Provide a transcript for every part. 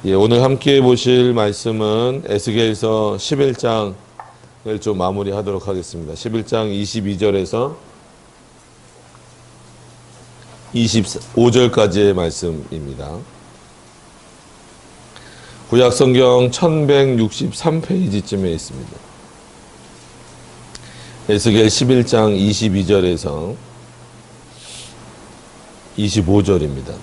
예, 오늘 함께 보실 말씀은 에스겔서 11장을 좀 마무리하도록 하겠습니다. 11장 22절에서 25절까지의 말씀입니다. 구약성경 1163페이지쯤에 있습니다. 에스겔 11장 22절에서 25절입니다.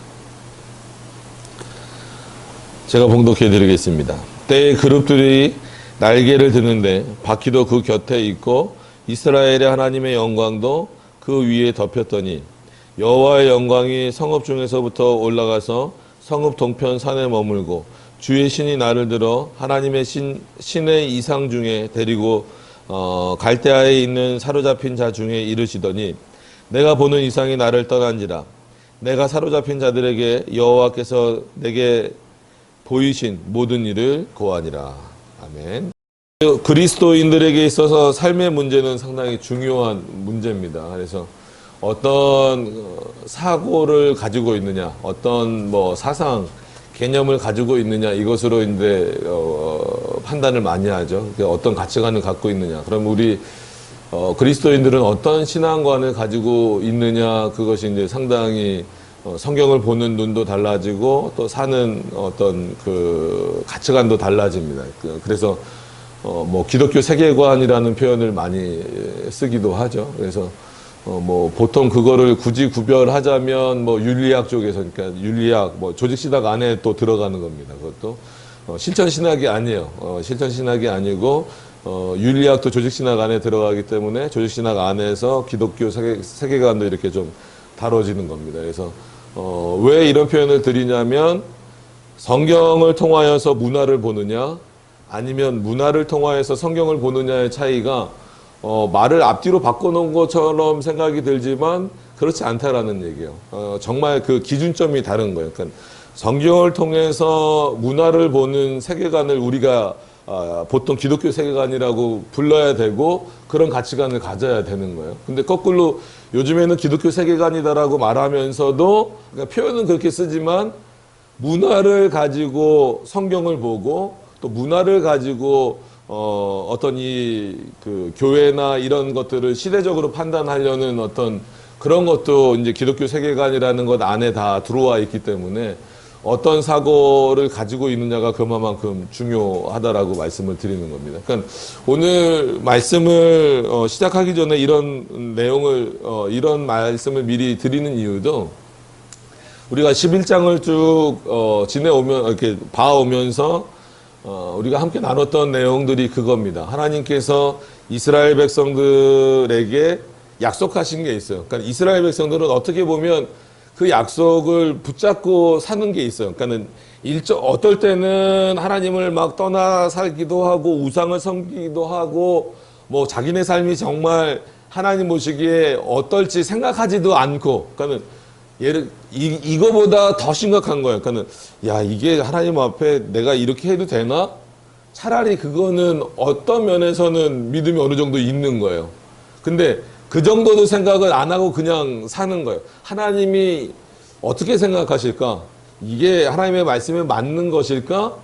제가 봉독해 드리겠습니다. 때에 그룹들이 날개를 드는데 바퀴도 그 곁에 있고 이스라엘의 하나님의 영광도 그 위에 덮였더니 여호와의 영광이 성읍 중에서부터 올라가서 성읍 동편 산에 머물고 주의 신이 나를 들어 하나님의 신의 이상 중에 데리고 갈대아에 있는 사로잡힌 자 중에 이르시더니 내가 보는 이상이 나를 떠난지라. 내가 사로잡힌 자들에게 여호와께서 내게 보이신 모든 일을 고하니라. 아멘. 그리스도인들에게 있어서 삶의 문제는 상당히 중요한 문제입니다. 그래서 어떤 사고를 가지고 있느냐, 어떤 사상, 개념을 가지고 있느냐, 이것으로 이제 판단을 많이 하죠. 어떤 가치관을 갖고 있느냐. 그럼 우리 그리스도인들은 어떤 신앙관을 가지고 있느냐, 그것이 이제 상당히 성경을 보는 눈도 달라지고 또 사는 어떤 그 가치관도 달라집니다. 그래서 기독교 세계관이라는 표현을 많이 쓰기도 하죠. 그래서 보통 그거를 굳이 구별하자면 윤리학 쪽에서, 그러니까 윤리학 조직신학 안에 또 들어가는 겁니다. 그것도 실천신학이 아니에요. 실천신학이 아니고 윤리학도 조직신학 안에 들어가기 때문에 조직신학 안에서 기독교 세계관도 이렇게 좀 다뤄지는 겁니다. 그래서 왜 이런 표현을 드리냐면 성경을 통하여서 문화를 보느냐 아니면 문화를 통하여서 성경을 보느냐의 차이가 말을 앞뒤로 바꿔놓은 것처럼 생각이 들지만 그렇지 않다라는 얘기예요. 정말 그 기준점이 다른 거예요. 그러니까 성경을 통해서 문화를 보는 세계관을 우리가 보통 기독교 세계관이라고 불러야 되고 그런 가치관을 가져야 되는 거예요. 근데 거꾸로 요즘에는 기독교 세계관이다라고 말하면서도, 그러니까 표현은 그렇게 쓰지만 문화를 가지고 성경을 보고 또 문화를 가지고 어떤 그 교회나 이런 것들을 시대적으로 판단하려는 어떤 그런 것도 이제 기독교 세계관이라는 것 안에 다 들어와 있기 때문에 어떤 사고를 가지고 있느냐가 그만큼 중요하다라고 말씀을 드리는 겁니다. 그러니까 오늘 말씀을 시작하기 전에 이런 내용을, 이런 말씀을 미리 드리는 이유도 우리가 11장을 쭉 지내오면, 이렇게 봐오면서 우리가 함께 나눴던 내용들이 그겁니다. 하나님께서 이스라엘 백성들에게 약속하신 게 있어요. 그러니까 이스라엘 백성들은 어떻게 보면 그 약속을 붙잡고 사는 게 있어요. 그러니까는 어떨 때는 하나님을 막 떠나 살기도 하고 우상을 섬기기도 하고 자기네 삶이 정말 하나님 보시기에 어떨지 생각하지도 않고, 그러니까는 이거보다 더 심각한 거예요. 그러니까는 이게 하나님 앞에 내가 이렇게 해도 되나? 차라리 그거는 어떤 면에서는 믿음이 어느 정도 있는 거예요. 근데 그 정도도 생각을 안 하고 그냥 사는 거예요. 하나님이 어떻게 생각하실까? 이게 하나님의 말씀에 맞는 것일까?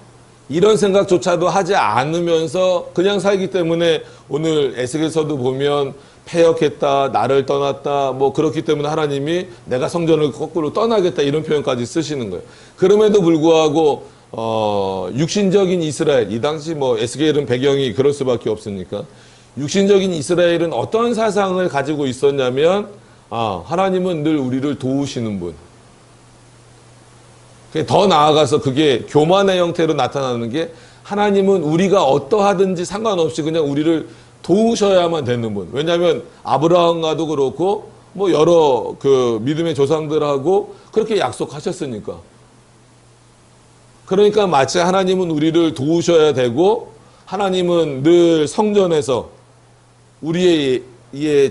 이런 생각조차도 하지 않으면서 그냥 살기 때문에 오늘 에스겔서도 보면 패역했다, 나를 떠났다, 그렇기 때문에 하나님이 내가 성전을 거꾸로 떠나겠다 이런 표현까지 쓰시는 거예요. 그럼에도 불구하고 육신적인 이스라엘, 이 당시 에스겔은 배경이 그럴 수밖에 없으니까 육신적인 이스라엘은 어떤 사상을 가지고 있었냐면 하나님은 늘 우리를 도우시는 분. 더 나아가서 그게 교만의 형태로 나타나는 게 하나님은 우리가 어떠하든지 상관없이 그냥 우리를 도우셔야만 되는 분. 왜냐하면 아브라함과도 그렇고 여러 그 믿음의 조상들하고 그렇게 약속하셨으니까. 그러니까 마치 하나님은 우리를 도우셔야 되고 하나님은 늘 성전에서 우리의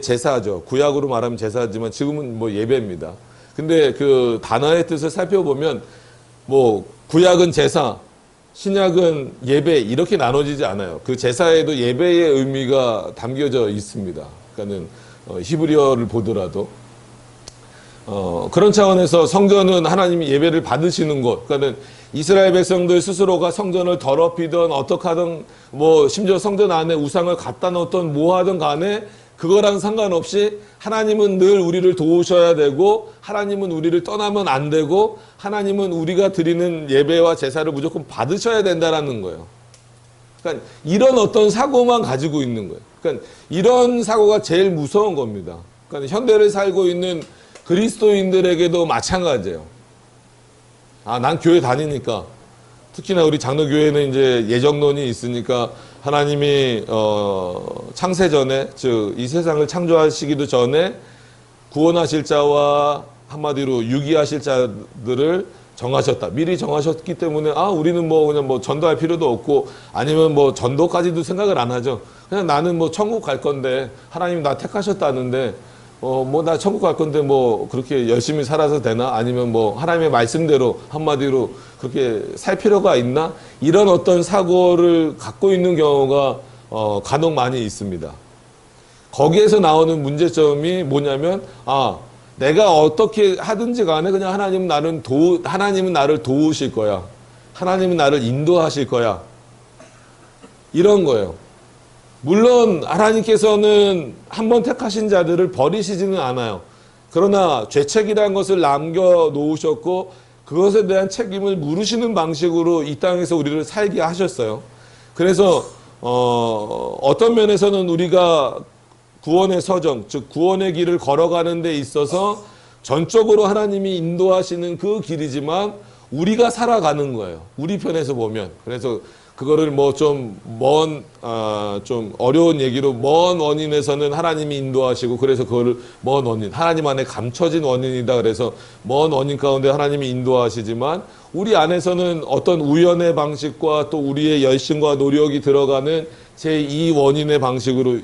제사죠. 구약으로 말하면 제사지만 지금은 예배입니다. 근데 그 단어의 뜻을 살펴보면 구약은 제사, 신약은 예배 이렇게 나눠지지 않아요. 그 제사에도 예배의 의미가 담겨져 있습니다. 그러니까는 히브리어를 보더라도 그런 차원에서 성전은 하나님이 예배를 받으시는 곳. 그러니까는 이스라엘 백성들 스스로가 성전을 더럽히든 어떻게 하든 뭐 심지어 성전 안에 우상을 갖다 놓든 뭐 하든 간에 그거랑 상관없이 하나님은 늘 우리를 도우셔야 되고 하나님은 우리를 떠나면 안 되고 하나님은 우리가 드리는 예배와 제사를 무조건 받으셔야 된다라는 거예요. 그러니까 이런 어떤 사고만 가지고 있는 거예요. 그러니까 이런 사고가 제일 무서운 겁니다. 그러니까 현대를 살고 있는 그리스도인들에게도 마찬가지예요. 아, 난 교회 다니니까. 특히나 우리 장로교회는 이제 예정론이 있으니까 하나님이 창세전에, 즉 이 세상을 창조하시기도 전에 구원하실 자와 한마디로 유기하실 자들을 정하셨다. 미리 정하셨기 때문에 우리는 뭐 그냥 뭐 전도할 필요도 없고 아니면 뭐 전도까지도 생각을 안 하죠. 그냥 나는 뭐 천국 갈 건데 하나님 나 택하셨다는데 뭐 나 천국 갈 건데 뭐 그렇게 열심히 살아서 되나? 아니면 뭐 하나님의 말씀대로 한마디로 그렇게 살 필요가 있나? 이런 어떤 사고를 갖고 있는 경우가 간혹 많이 있습니다. 거기에서 나오는 문제점이 뭐냐면 내가 어떻게 하든지 간에 그냥 하나님은 나를 도우실 거야. 하나님은 나를 인도하실 거야. 이런 거예요. 물론 하나님께서는 한번 택하신 자들을 버리시지는 않아요. 그러나 죄책이라는 것을 남겨놓으셨고 그것에 대한 책임을 물으시는 방식으로 이 땅에서 우리를 살게 하셨어요. 그래서 어떤 면에서는 우리가 구원의 서정, 즉 구원의 길을 걸어가는 데 있어서 전적으로 하나님이 인도하시는 그 길이지만 우리가 살아가는 거예요. 우리 편에서 보면. 그래서 그거를 뭐 좀 어려운 얘기로 먼 원인에서는 하나님이 인도하시고 그래서 그거를 먼 원인, 하나님 안에 감춰진 원인이다. 그래서 먼 원인 가운데 하나님이 인도하시지만 우리 안에서는 어떤 우연의 방식과 또 우리의 열심과 노력이 들어가는 제2 원인의 방식으로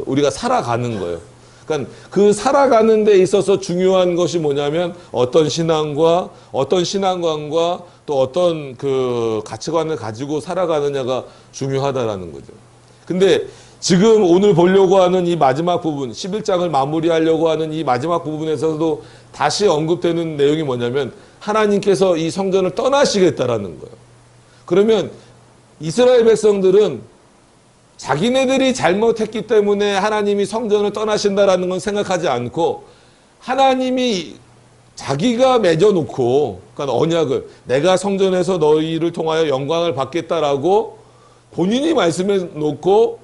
우리가 살아가는 거예요. 그러니까 그 살아가는 데 있어서 중요한 것이 뭐냐면 어떤 신앙과 어떤 신앙관과 또 어떤 그 가치관을 가지고 살아가느냐가 중요하다라는 거죠. 근데 지금 오늘 보려고 하는 이 마지막 부분, 11장을 마무리하려고 하는 이 마지막 부분에서도 다시 언급되는 내용이 뭐냐면 하나님께서 이 성전을 떠나시겠다라는 거예요. 그러면 이스라엘 백성들은 자기네들이 잘못했기 때문에 하나님이 성전을 떠나신다라는 건 생각하지 않고 하나님이 자기가 맺어놓고 그러니까 언약을 내가 성전에서 너희를 통하여 영광을 받겠다라고 본인이 말씀해 놓고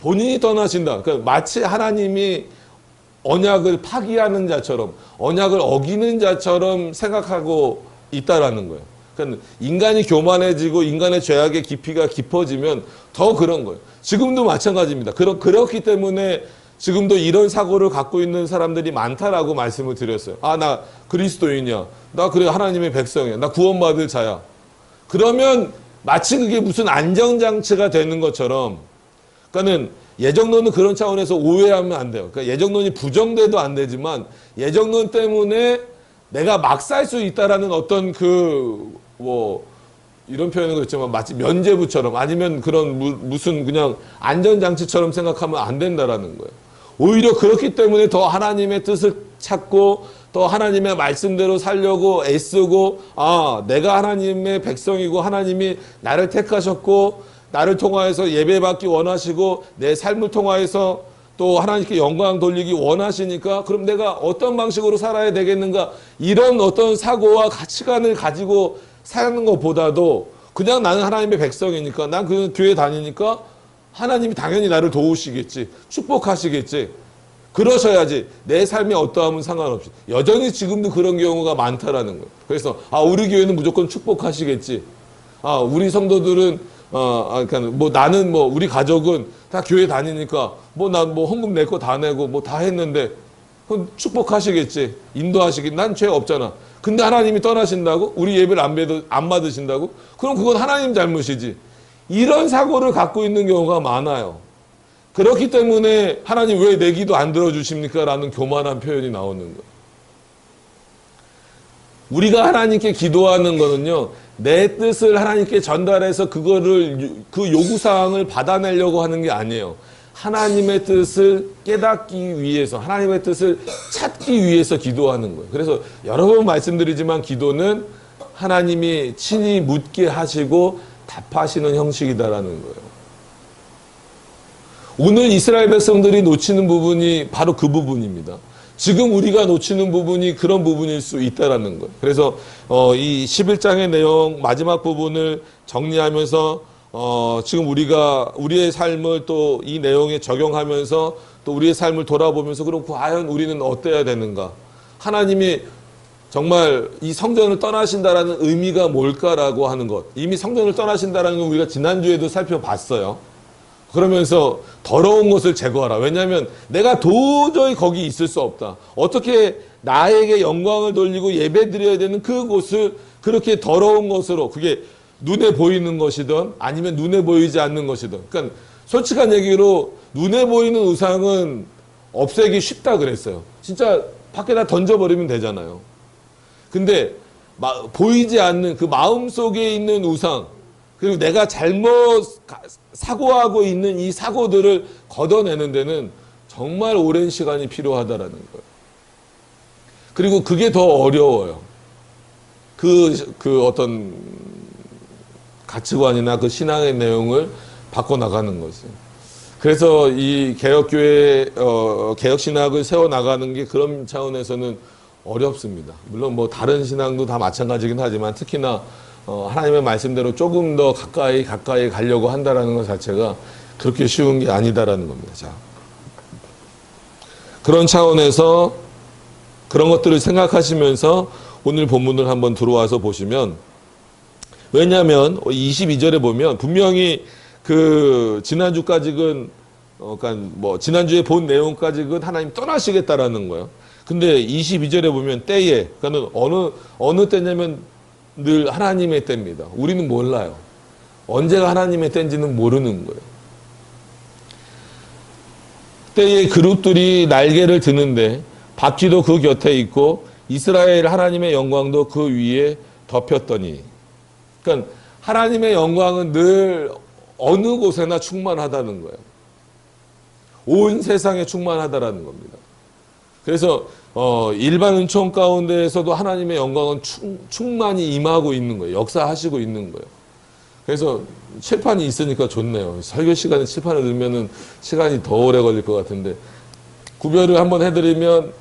본인이 떠나신다. 그러니까 마치 하나님이 언약을 파기하는 자처럼 언약을 어기는 자처럼 생각하고 있다라는 거예요. 그러니까 인간이 교만해지고 인간의 죄악의 깊이가 깊어지면 더 그런 거예요. 지금도 마찬가지입니다. 그렇기 때문에 지금도 이런 사고를 갖고 있는 사람들이 많다라고 말씀을 드렸어요. 나 그리스도인이야. 나 그래 하나님의 백성이야. 나 구원받을 자야. 그러면 마치 그게 무슨 안정장치가 되는 것처럼 그러니까는 예정론은 그런 차원에서 오해하면 안 돼요. 그러니까 예정론이 부정돼도 안 되지만 예정론 때문에 내가 막 살 수 있다라는 어떤 이런 표현은 그렇지만 마치 면죄부처럼 아니면 그런 무슨 그냥 안전장치처럼 생각하면 안 된다라는 거예요. 오히려 그렇기 때문에 더 하나님의 뜻을 찾고 더 하나님의 말씀대로 살려고 애쓰고 내가 하나님의 백성이고 하나님이 나를 택하셨고 나를 통하여서 예배받기 원하시고 내 삶을 통하여서 또 하나님께 영광 돌리기 원하시니까 그럼 내가 어떤 방식으로 살아야 되겠는가 이런 어떤 사고와 가치관을 가지고 사는 것보다도 그냥 나는 하나님의 백성이니까 난 그 교회 다니니까 하나님이 당연히 나를 도우시겠지 축복하시겠지 그러셔야지 내 삶의 어떠함은 상관없이 여전히 지금도 그런 경우가 많다라는 거예요. 그래서 우리 교회는 무조건 축복하시겠지 우리 성도들은 그러니까 나는 우리 가족은 다 교회 다니니까 난 헌금 낼 거 다 내고 다 했는데 그건 축복하시겠지 인도하시겠지 난 죄 없잖아. 근데 하나님이 떠나신다고? 우리 예배를 안 받으신다고? 그럼 그건 하나님 잘못이지. 이런 사고를 갖고 있는 경우가 많아요. 그렇기 때문에 하나님 왜 내 기도 안 들어주십니까? 라는 교만한 표현이 나오는 거예요. 우리가 하나님께 기도하는 거는요. 내 뜻을 하나님께 전달해서 그 요구사항을 받아내려고 하는 게 아니에요. 하나님의 뜻을 깨닫기 위해서 하나님의 뜻을 찾기 위해서 기도하는 거예요. 그래서 여러 번 말씀드리지만 기도는 하나님이 친히 묻게 하시고 답하시는 형식이다라는 거예요. 오늘 이스라엘 백성들이 놓치는 부분이 바로 그 부분입니다. 지금 우리가 놓치는 부분이 그런 부분일 수 있다라는 거예요. 그래서 이 11장의 내용 마지막 부분을 정리하면서 지금 우리가 우리의 삶을 또 이 내용에 적용하면서 또 우리의 삶을 돌아보면서 그럼 과연 우리는 어때야 되는가? 하나님이 정말 이 성전을 떠나신다라는 의미가 뭘까라고 하는 것. 이미 성전을 떠나신다라는 건 우리가 지난주에도 살펴봤어요. 그러면서 더러운 것을 제거하라. 왜냐하면 내가 도저히 거기 있을 수 없다. 어떻게 나에게 영광을 돌리고 예배드려야 되는 그곳을 그렇게 더러운 것으로, 그게 눈에 보이는 것이든 아니면 눈에 보이지 않는 것이든, 그러니까 솔직한 얘기로 눈에 보이는 우상은 없애기 쉽다 그랬어요. 진짜 밖에다 던져버리면 되잖아요. 근데 보이지 않는 그 마음속에 있는 우상, 그리고 내가 잘못 사고하고 있는 이 사고들을 걷어내는 데는 정말 오랜 시간이 필요하다라는 거예요. 그리고 그게 더 어려워요. 그 어떤 가치관이나 그 신앙의 내용을 바꿔나가는 것이. 그래서 이 개혁교회, 개혁신학을 세워나가는 게 그런 차원에서는 어렵습니다. 물론 뭐 다른 신앙도 다 마찬가지긴 하지만 특히나 하나님의 말씀대로 조금 더 가까이 가려고 한다라는 것 자체가 그렇게 쉬운 게 아니다라는 겁니다. 자, 그런 차원에서 그런 것들을 생각하시면서 오늘 본문을 한번 들어와서 보시면, 왜냐하면 22절에 보면 분명히 그 지난주까지는 그러니까 뭐 지난주에 본 내용까지는 하나님 떠나시겠다라는 거예요. 근데 22절에 보면 때에, 그러니까 어느 때냐면 늘 하나님의 때입니다. 우리는 몰라요. 언제가 하나님의 때인지는 모르는 거예요. 때에 그룹들이 날개를 드는데 바퀴도 그 곁에 있고 이스라엘 하나님의 영광도 그 위에 덮였더니, 그러니까 하나님의 영광은 늘 어느 곳에나 충만하다는 거예요. 온 세상에 충만하다라는 겁니다. 그래서 일반 은총 가운데에서도 하나님의 영광은 충만히 임하고 있는 거예요. 역사하시고 있는 거예요. 그래서 칠판이 있으니까 좋네요. 설교 시간에 칠판을 넣으면 시간이 더 오래 걸릴 것 같은데, 구별을 한번 해드리면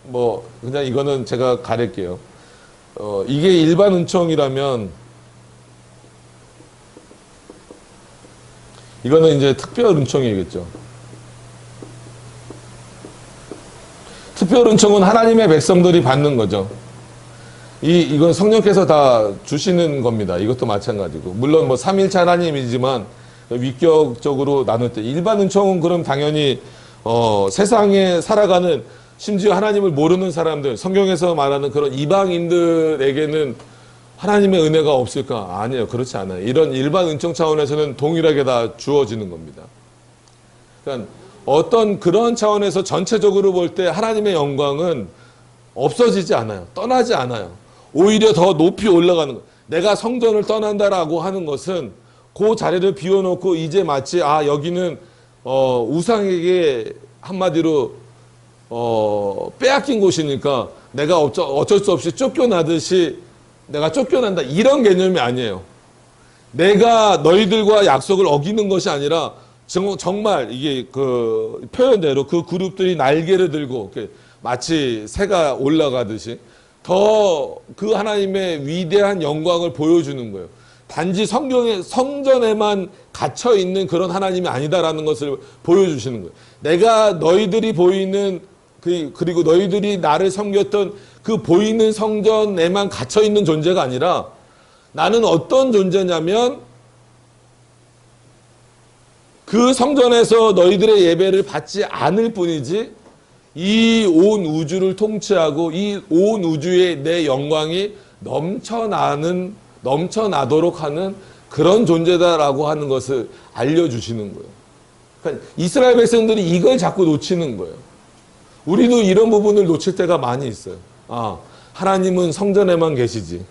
뭐 그냥 이거는 제가 가릴게요. 이게 일반 은총이라면 이거는 이제 특별 은총이겠죠. 특별 은총은 하나님의 백성들이 받는 거죠. 이건 성령께서 다 주시는 겁니다. 이것도 마찬가지고. 물론 뭐 삼일체 하나님이지만 위격적으로 나눌 때, 일반 은총은 그럼 당연히 세상에 살아가는, 심지어 하나님을 모르는 사람들, 성경에서 말하는 그런 이방인들에게는 하나님의 은혜가 없을까? 아니에요. 그렇지 않아요. 이런 일반 은총 차원에서는 동일하게 다 주어지는 겁니다. 그러니까 어떤 그런 차원에서 전체적으로 볼 때 하나님의 영광은 없어지지 않아요. 떠나지 않아요. 오히려 더 높이 올라가는 거예요. 내가 성전을 떠난다라고 하는 것은 그 자리를 비워놓고 이제 마치 여기는 우상에게 한마디로 빼앗긴 곳이니까 내가 어쩔 수 없이 쫓겨나듯이 내가 쫓겨난다, 이런 개념이 아니에요. 내가 너희들과 약속을 어기는 것이 아니라 정말 이게 그 표현대로 그 그룹들이 날개를 들고 마치 새가 올라가듯이 더 그 하나님의 위대한 영광을 보여주는 거예요. 단지 성전에만 갇혀 있는 그런 하나님이 아니다라는 것을 보여주시는 거예요. 내가 너희들이 보이는 그리고 너희들이 나를 섬겼던 그 보이는 성전에만 갇혀 있는 존재가 아니라, 나는 어떤 존재냐면 그 성전에서 너희들의 예배를 받지 않을 뿐이지 이 온 우주를 통치하고 이 온 우주에 내 영광이 넘쳐나도록 하는 그런 존재다라고 하는 것을 알려주시는 거예요. 그러니까 이스라엘 백성들이 이걸 자꾸 놓치는 거예요. 우리도 이런 부분을 놓칠 때가 많이 있어요. 하나님은 성전에만 계시지,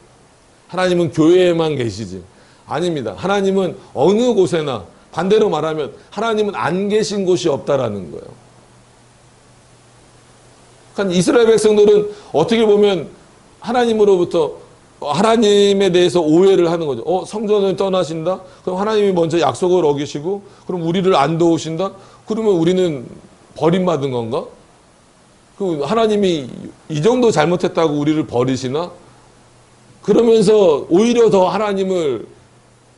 하나님은 교회에만 계시지. 아닙니다. 하나님은 어느 곳에나, 반대로 말하면 하나님은 안 계신 곳이 없다라는 거예요. 그러니까 이스라엘 백성들은 어떻게 보면 하나님으로부터 하나님에 대해서 오해를 하는 거죠. 성전을 떠나신다? 그럼 하나님이 먼저 약속을 어기시고, 그럼 우리를 안 도우신다? 그러면 우리는 버림받은 건가? 그 하나님이 이 정도 잘못했다고 우리를 버리시나? 그러면서 오히려 더 하나님을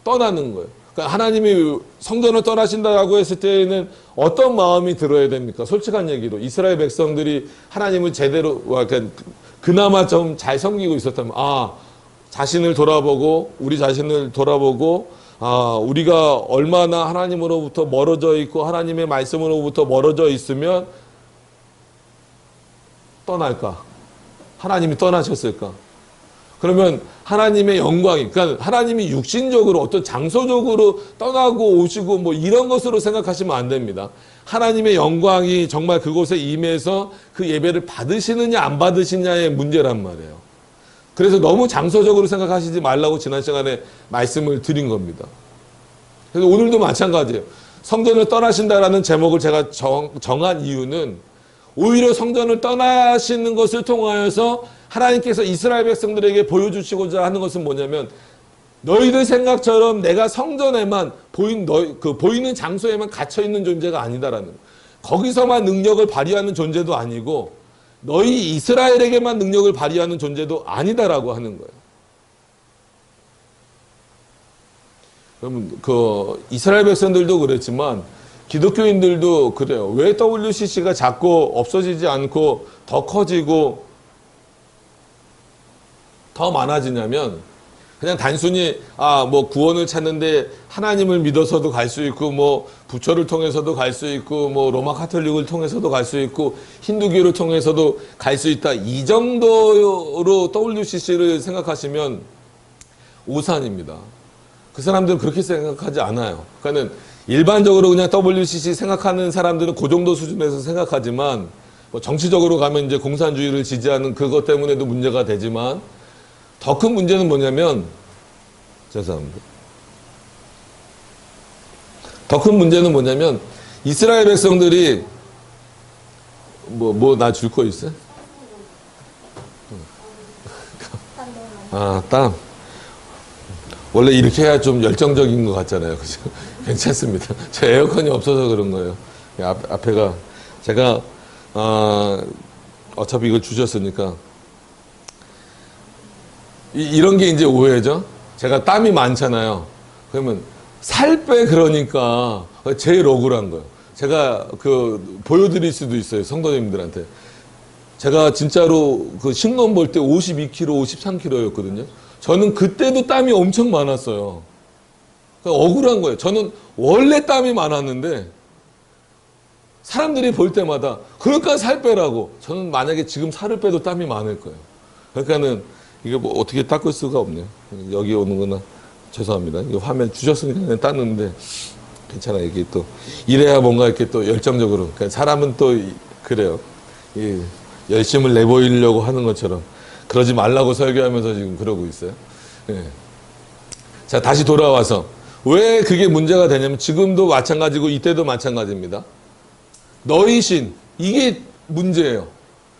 떠나는 거예요. 그러니까 하나님이 성전을 떠나신다고 했을 때에는 어떤 마음이 들어야 됩니까? 솔직한 얘기로 이스라엘 백성들이 하나님을 제대로, 그러니까 그나마 좀 잘 섬기고 있었다면, 자신을 돌아보고, 우리 자신을 돌아보고, 우리가 얼마나 하나님으로부터 멀어져 있고 하나님의 말씀으로부터 멀어져 있으면 떠날까? 하나님이 떠나셨을까? 그러면 하나님의 영광이, 그러니까 하나님이 육신적으로 어떤 장소적으로 떠나고 오시고 뭐 이런 것으로 생각하시면 안 됩니다. 하나님의 영광이 정말 그곳에 임해서 그 예배를 받으시느냐 안 받으시느냐의 문제란 말이에요. 그래서 너무 장소적으로 생각하시지 말라고 지난 시간에 말씀을 드린 겁니다. 그래서 오늘도 마찬가지예요. 성전을 떠나신다라는 제목을 제가 정한 이유는 오히려 성전을 떠나시는 것을 통하여서 하나님께서 이스라엘 백성들에게 보여주시고자 하는 것은 뭐냐면, 너희들 생각처럼 내가 성전에만 보이는 장소에만 갇혀 있는 존재가 아니다라는 거예요. 거기서만 능력을 발휘하는 존재도 아니고 너희 이스라엘에게만 능력을 발휘하는 존재도 아니다라고 하는 거예요. 그러면 이스라엘 백성들도 그랬지만 기독교인들도 그래요. 왜 WCC가 자꾸 없어지지 않고 더 커지고 더 많아지냐면, 그냥 단순히 뭐 구원을 찾는데 하나님을 믿어서도 갈 수 있고, 뭐 부처를 통해서도 갈 수 있고, 뭐 로마 카톨릭을 통해서도 갈 수 있고, 힌두교를 통해서도 갈 수 있다, 이 정도로 WCC를 생각하시면 오산입니다. 그 사람들은 그렇게 생각하지 않아요. 그러니까 일반적으로 그냥 WCC 생각하는 사람들은 그 정도 수준에서 생각하지만, 뭐 정치적으로 가면 이제 공산주의를 지지하는 그것 때문에도 문제가 되지만, 더 큰 문제는 뭐냐면, 죄송합니다. 더 큰 문제는 뭐냐면, 이스라엘 백성들이, 나 줄 거 있어요? 땀. 원래 이렇게 해야 좀 열정적인 것 같잖아요. 그죠? 괜찮습니다. 저 에어컨이 없어서 그런 거예요. 앞에가, 제가, 어차피 이걸 주셨으니까, 이런 게 이제 오해죠. 제가 땀이 많잖아요. 그러면 살 빼 그러니까 제일 억울한 거예요. 제가 보여드릴 수도 있어요. 성도님들한테. 제가 진짜로 신검 볼 때 52kg, 53kg였거든요. 저는 그때도 땀이 엄청 많았어요. 그러니까 억울한 거예요. 저는 원래 땀이 많았는데 사람들이 볼 때마다 그러니까 살 빼라고. 저는 만약에 지금 살을 빼도 땀이 많을 거예요. 그러니까는 이게 뭐 어떻게 닦을 수가 없네요. 여기 오는구나. 죄송합니다. 이거 화면 주셨으니까 그냥 땄는데 괜찮아요. 이게 또 이래야 뭔가 이렇게 또 열정적으로. 그러니까 사람은 또 그래요. 열심을 내보이려고 하는 것처럼 그러지 말라고 설교하면서 지금 그러고 있어요. 예. 자, 다시 돌아와서 왜 그게 문제가 되냐면, 지금도 마찬가지고 이때도 마찬가지입니다. 너희 신, 이게 문제예요.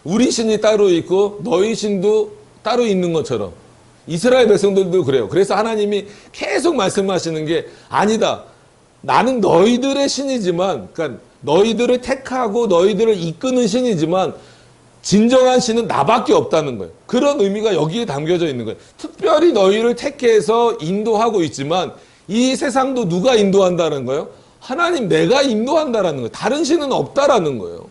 우리 신이 따로 있고 너희 신도 따로 있는 것처럼 이스라엘 백성들도 그래요. 그래서 하나님이 계속 말씀하시는 게, 아니다, 나는 너희들의 신이지만, 그러니까 너희들을 택하고 너희들을 이끄는 신이지만 진정한 신은 나밖에 없다는 거예요. 그런 의미가 여기에 담겨져 있는 거예요. 특별히 너희를 택해서 인도하고 있지만 이 세상도 누가 인도한다는 거예요? 하나님, 내가 인도한다라는 거예요. 다른 신은 없다라는 거예요.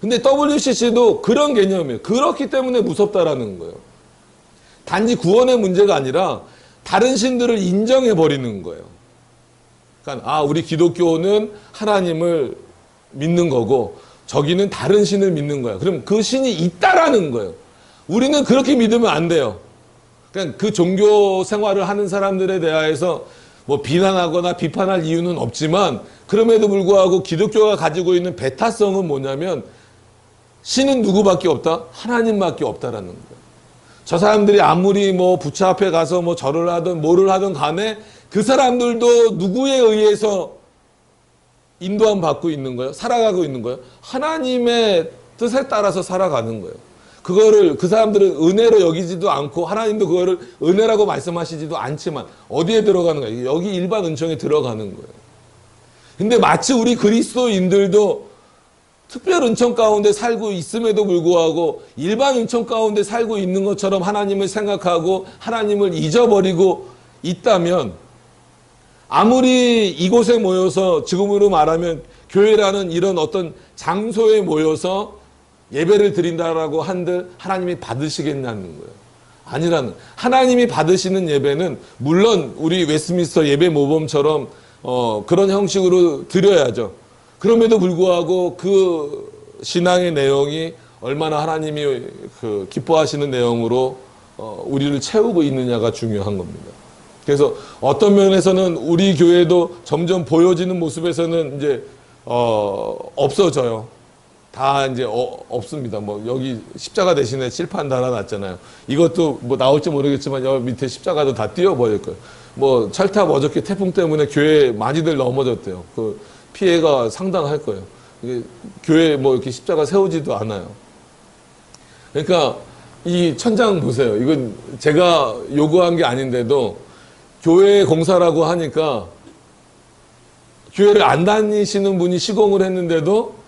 근데 WCC도 그런 개념이에요. 그렇기 때문에 무섭다라는 거예요. 단지 구원의 문제가 아니라 다른 신들을 인정해 버리는 거예요. 그러니까 우리 기독교는 하나님을 믿는 거고 저기는 다른 신을 믿는 거야. 그럼 그 신이 있다라는 거예요. 우리는 그렇게 믿으면 안 돼요. 그러니까 그 종교 생활을 하는 사람들에 대해서 뭐 비난하거나 비판할 이유는 없지만, 그럼에도 불구하고 기독교가 가지고 있는 배타성은 뭐냐면, 신은 누구밖에 없다? 하나님밖에 없다라는 거예요. 저 사람들이 아무리 뭐 부처 앞에 가서 뭐 절을 하든 뭐를 하든 간에 그 사람들도 누구에 의해서 인도함 받고 있는 거예요? 살아가고 있는 거예요? 하나님의 뜻에 따라서 살아가는 거예요. 그거를 그 사람들은 은혜로 여기지도 않고 하나님도 그거를 은혜라고 말씀하시지도 않지만 어디에 들어가는 거예요? 여기 일반 은총에 들어가는 거예요. 근데 마치 우리 그리스도인들도 특별 은총 가운데 살고 있음에도 불구하고 일반 은총 가운데 살고 있는 것처럼 하나님을 생각하고 하나님을 잊어버리고 있다면 아무리 이곳에 모여서 지금으로 말하면 교회라는 이런 어떤 장소에 모여서 예배를 드린다라고 한들 하나님이 받으시겠냐는 거예요. 아니라는. 하나님이 받으시는 예배는 물론 우리 웨스트민스터 예배 모범처럼 그런 형식으로 드려야죠. 그럼에도 불구하고 그 신앙의 내용이 얼마나 하나님이 그 기뻐하시는 내용으로 우리를 채우고 있느냐가 중요한 겁니다. 그래서 어떤 면에서는 우리 교회도 점점 보여지는 모습에서는 이제 없어져요. 다 이제 없습니다. 뭐 여기 십자가 대신에 칠판 달아놨잖아요. 이것도 뭐 나올지 모르겠지만 여기 밑에 십자가도 다 띄워버릴 거예요. 뭐 철탑 어저께 태풍 때문에 교회 많이들 넘어졌대요. 그 피해가 상당할 거예요. 이게 교회 뭐 이렇게 십자가 세우지도 않아요. 그러니까 이 천장 보세요. 이건 제가 요구한 게 아닌데도 교회 공사라고 하니까 교회를 안 다니시는 분이 시공을 했는데도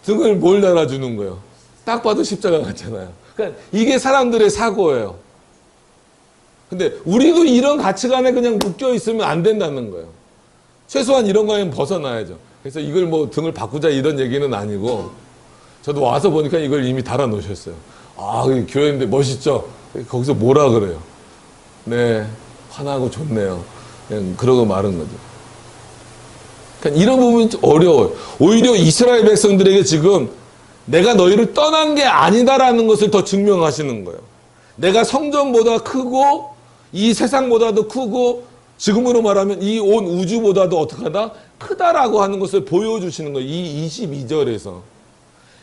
등을 뭘 달아주는 거예요. 딱 봐도 십자가 같잖아요. 그러니까 이게 사람들의 사고예요. 근데 우리도 이런 가치관에 그냥 묶여 있으면 안 된다는 거예요. 최소한 이런 거에는 벗어나야죠. 그래서 이걸 뭐 등을 바꾸자 이런 얘기는 아니고 저도 와서 보니까 이걸 이미 달아 놓으셨어요. 아, 교회인데 멋있죠? 거기서 뭐라 그래요? 네, 화나고 좋네요. 그냥 그러고 마른 거죠. 그러니까 이런 부분이 어려워요. 오히려 이스라엘 백성들에게 지금 내가 너희를 떠난 게 아니다라는 것을 더 증명하시는 거예요. 내가 성전보다 크고 이 세상보다도 크고 지금으로 말하면 이 온 우주보다도 어떻게 하다? 크다라고 하는 것을 보여주시는 거예요. 이 22절에서.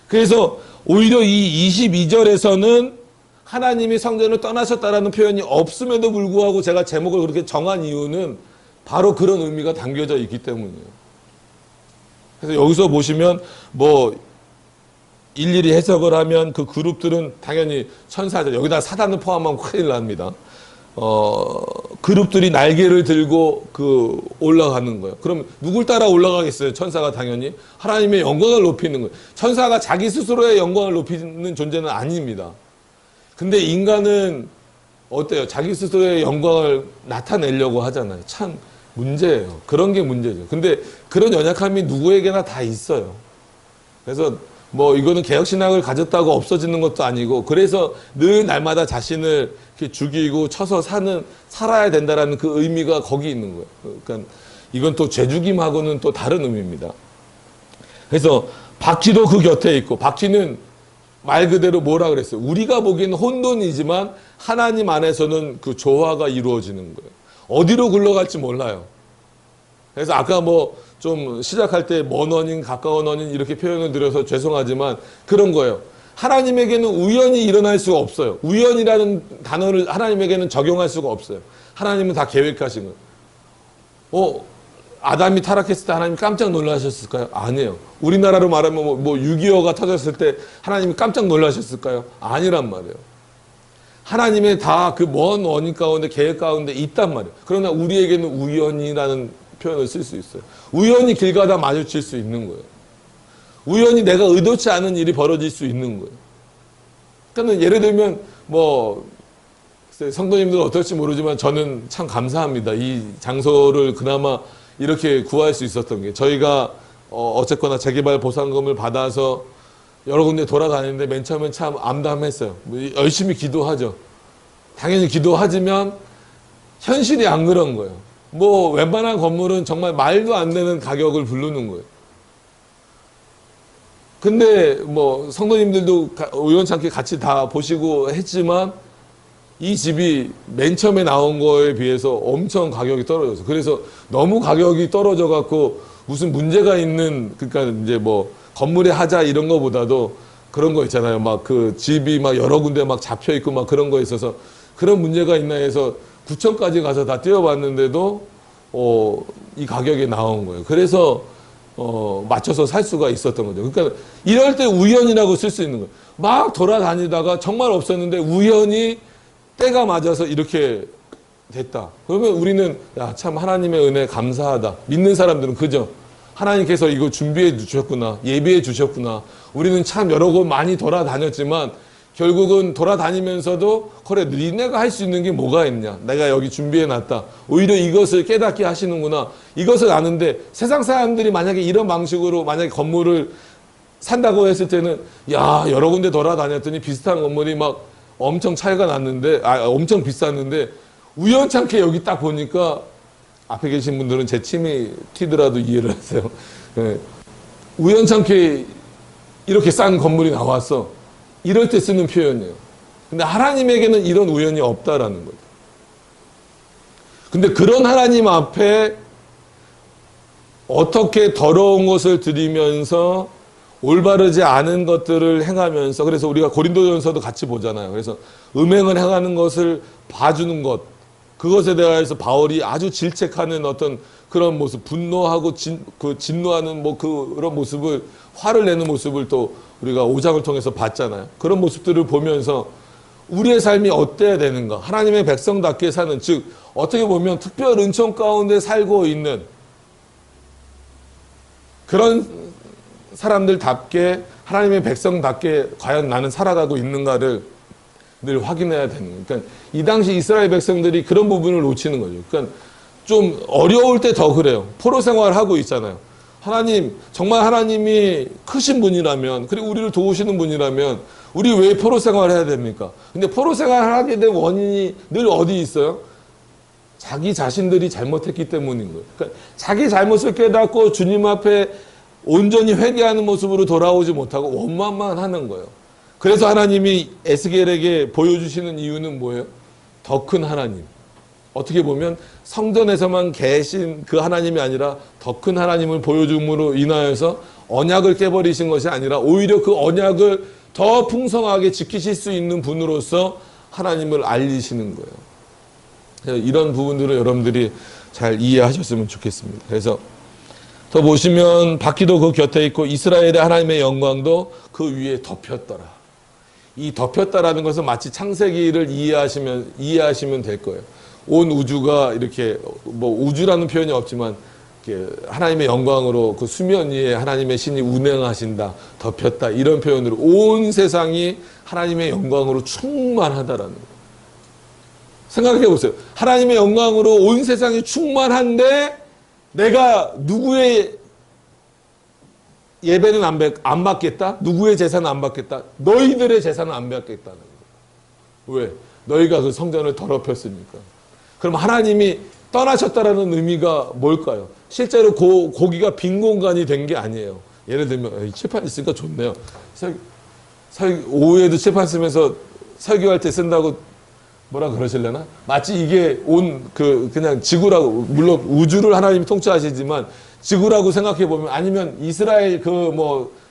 그래서 오히려 이 22절에서는 하나님이 성전을 떠나셨다라는 표현이 없음에도 불구하고 제가 제목을 그렇게 정한 이유는 바로 그런 의미가 담겨져 있기 때문이에요. 그래서 여기서 보시면 뭐 일일이 해석을 하면 그 그룹들은 당연히 천사죠. 여기다 사단을 포함하면 큰일 납니다. 그룹들이 날개를 들고 그 올라가는 거예요. 그럼 누굴 따라 올라가겠어요? 천사가 당연히 하나님의 영광을 높이는 거예요. 천사가 자기 스스로의 영광을 높이는 존재는 아닙니다. 근데 인간은 어때요? 자기 스스로의 영광을 나타내려고 하잖아요. 참 문제예요. 그런 게 문제죠. 근데 그런 연약함이 누구에게나 다 있어요. 그래서 뭐 이거는 개혁신학을 가졌다고 없어지는 것도 아니고 그래서 늘 날마다 자신을 이렇게 죽이고 쳐서 살아야 된다라는 그 의미가 거기 있는 거예요. 그러니까 이건 또 죄죽임하고는 또 다른 의미입니다. 그래서 바퀴도 그 곁에 있고 바퀴는 말 그대로 뭐라 그랬어요? 우리가 보기에는 혼돈이지만 하나님 안에서는 그 조화가 이루어지는 거예요. 어디로 굴러갈지 몰라요. 그래서 아까 뭐 좀 시작할 때 먼 원인, 가까운 원인 이렇게 표현을 드려서 죄송하지만 그런 거예요. 하나님에게는 우연이 일어날 수가 없어요. 우연이라는 단어를 하나님에게는 적용할 수가 없어요. 하나님은 다 계획하신 거예요. 아담이 타락했을 때 하나님 깜짝 놀라셨을까요? 아니에요. 우리나라로 말하면 뭐 6.25가 터졌을 때 하나님이 깜짝 놀라셨을까요? 아니란 말이에요. 하나님의 다 그 먼 원인 가운데 계획 가운데 있단 말이에요. 그러나 우리에게는 우연이라는 표현을 쓸 수 있어요. 우연히 길 가다 마주칠 수 있는 거예요. 우연히 내가 의도치 않은 일이 벌어질 수 있는 거예요. 그러니까 예를 들면 뭐 성도님들은 어떨지 모르지만 저는 참 감사합니다. 이 장소를 그나마 이렇게 구할 수 있었던 게 저희가 어쨌거나 재개발 보상금을 받아서 여러 군데 돌아다니는데 맨 처음엔 참 암담했어요. 열심히 기도하죠. 당연히 기도하지만 현실이 안 그런 거예요. 뭐 웬만한 건물은 정말 말도 안 되는 가격을 부르는 거예요. 근데 뭐 성도님들도 우연찮게 같이 다 보시고 했지만 이 집이 맨 처음에 나온 거에 비해서 엄청 가격이 떨어졌어요. 그래서 너무 가격이 떨어져 갖고 무슨 문제가 있는 그러니까 이제 뭐 건물의 하자 이런 거보다도 그런 거 있잖아요. 막 그 집이 막 여러 군데 막 잡혀 있고 막 그런 거 있어서 그런 문제가 있나 해서 구청까지 가서 다 뛰어봤는데도 이 가격이 나온 거예요. 그래서 맞춰서 살 수가 있었던 거죠. 그러니까 이럴 때 우연이라고 쓸 수 있는 거예요. 막 돌아다니다가 정말 없었는데 우연히 때가 맞아서 이렇게 됐다. 그러면 우리는 야, 참 하나님의 은혜 감사하다. 믿는 사람들은 그죠? 하나님께서 이거 준비해 주셨구나. 예비해 주셨구나. 우리는 참 여러 곳 많이 돌아다녔지만 결국은 돌아다니면서도 그래 니네가 할 수 있는 게 뭐가 있냐. 내가 여기 준비해 놨다. 오히려 이것을 깨닫게 하시는구나. 이것을 아는데 세상 사람들이 만약에 이런 방식으로 만약에 건물을 산다고 했을 때는 야 여러 군데 돌아다녔더니 비슷한 건물이 막 엄청 차이가 났는데 엄청 비쌌는데 우연찮게 여기 딱 보니까 앞에 계신 분들은 제 침이 튀더라도 이해를 하세요. 네. 우연찮게 이렇게 싼 건물이 나왔어. 이럴 때 쓰는 표현이에요. 근데 하나님에게는 이런 우연이 없다라는 거죠. 근데 그런 하나님 앞에 어떻게 더러운 것을 드리면서 올바르지 않은 것들을 행하면서 그래서 우리가 고린도전서도 같이 보잖아요. 그래서 음행을 행하는 것을 봐주는 것 그것에 대해서 바울이 아주 질책하는 어떤 그런 모습 분노하고 진노하는 뭐 그런 모습을 화를 내는 모습을 또 우리가 5장을 통해서 봤잖아요. 그런 모습들을 보면서 우리의 삶이 어때야 되는가 하나님의 백성답게 사는 즉 어떻게 보면 특별 은총 가운데 살고 있는 그런 사람들답게 하나님의 백성답게 과연 나는 살아가고 있는가를 늘 확인해야 되는 거예요. 그러니까 이 당시 이스라엘 백성들이 그런 부분을 놓치는 거죠. 그러니까 좀 어려울 때 더 그래요. 포로 생활을 하고 있잖아요. 하나님 정말 하나님이 크신 분이라면 그리고 우리를 도우시는 분이라면 우리 왜 포로 생활을 해야 됩니까? 근데 포로 생활을 하게 된 원인이 늘 어디 있어요? 자기 자신들이 잘못했기 때문인 거예요. 그러니까 자기 잘못을 깨닫고 주님 앞에 온전히 회개하는 모습으로 돌아오지 못하고 원망만 하는 거예요. 그래서 하나님이 에스겔에게 보여주시는 이유는 뭐예요? 더 큰 하나님. 어떻게 보면 성전에서만 계신 그 하나님이 아니라 더 큰 하나님을 보여줌으로 인하여서 언약을 깨버리신 것이 아니라 오히려 그 언약을 더 풍성하게 지키실 수 있는 분으로서 하나님을 알리시는 거예요. 이런 부분들을 여러분들이 잘 이해하셨으면 좋겠습니다. 그래서 더 보시면 바퀴도 그 곁에 있고 이스라엘의 하나님의 영광도 그 위에 덮였더라. 이 덮였다라는 것은 마치 창세기를 이해하시면 될 거예요. 온 우주가 이렇게 뭐 우주라는 표현이 없지만 하나님의 영광으로 그 수면 위에 하나님의 신이 운행하신다, 덮였다 이런 표현으로 온 세상이 하나님의 영광으로 충만하다라는 거예요. 생각해 보세요. 하나님의 영광으로 온 세상이 충만한데 내가 누구의 예배는 안 받겠다? 누구의 제사는 안 받겠다? 너희들의 제사는 안 받겠다는 거예요. 왜? 너희가 그 성전을 더럽혔으니까. 그럼 하나님이 떠나셨다라는 의미가 뭘까요? 실제로 고기가 빈 공간이 된 게 아니에요. 예를 들면 칠판 있으니까 좋네요. 오후에도 칠판 쓰면서 설교할 때 쓴다고 뭐라 그러실래나? 마치 이게 그냥 지구라고, 물론 우주를 하나님이 통치하시지만 지구라고 생각해 보면 아니면 이스라엘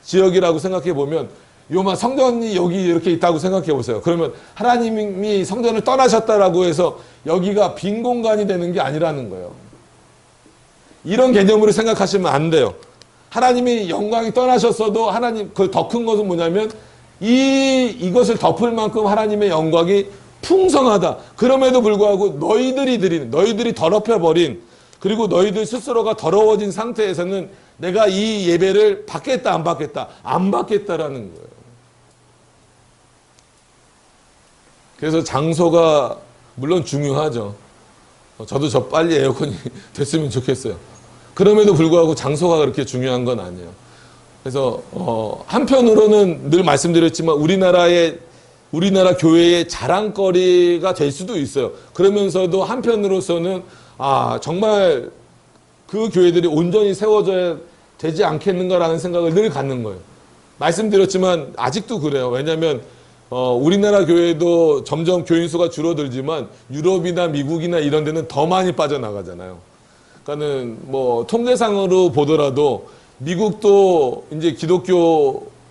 지역이라고 생각해 보면 요만 성전이 여기 이렇게 있다고 생각해 보세요. 그러면 하나님이 성전을 떠나셨다라고 해서 여기가 빈 공간이 되는 게 아니라는 거예요. 이런 개념으로 생각하시면 안 돼요. 하나님이 영광이 떠나셨어도 하나님 그 더 큰 것은 뭐냐면 이것을 덮을 만큼 하나님의 영광이 풍성하다. 그럼에도 불구하고 너희들이 더럽혀 버린 그리고 너희들 스스로가 더러워진 상태에서는 내가 이 예배를 받겠다 안 받겠다 안 받겠다라는 거예요. 그래서 장소가 물론 중요하죠. 저도 빨리 에어컨이 됐으면 좋겠어요. 그럼에도 불구하고 장소가 그렇게 중요한 건 아니에요. 그래서 한편으로는 늘 말씀드렸지만 우리나라 교회의 자랑거리가 될 수도 있어요. 그러면서도 한편으로서는 정말 그 교회들이 온전히 세워져야 되지 않겠는가라는 생각을 늘 갖는 거예요. 말씀드렸지만 아직도 그래요. 왜냐하면 우리나라 교회도 점점 교인 수가 줄어들지만 유럽이나 미국이나 이런 데는 더 많이 빠져나가잖아요. 그러니까는 통계상으로 보더라도 미국도 이제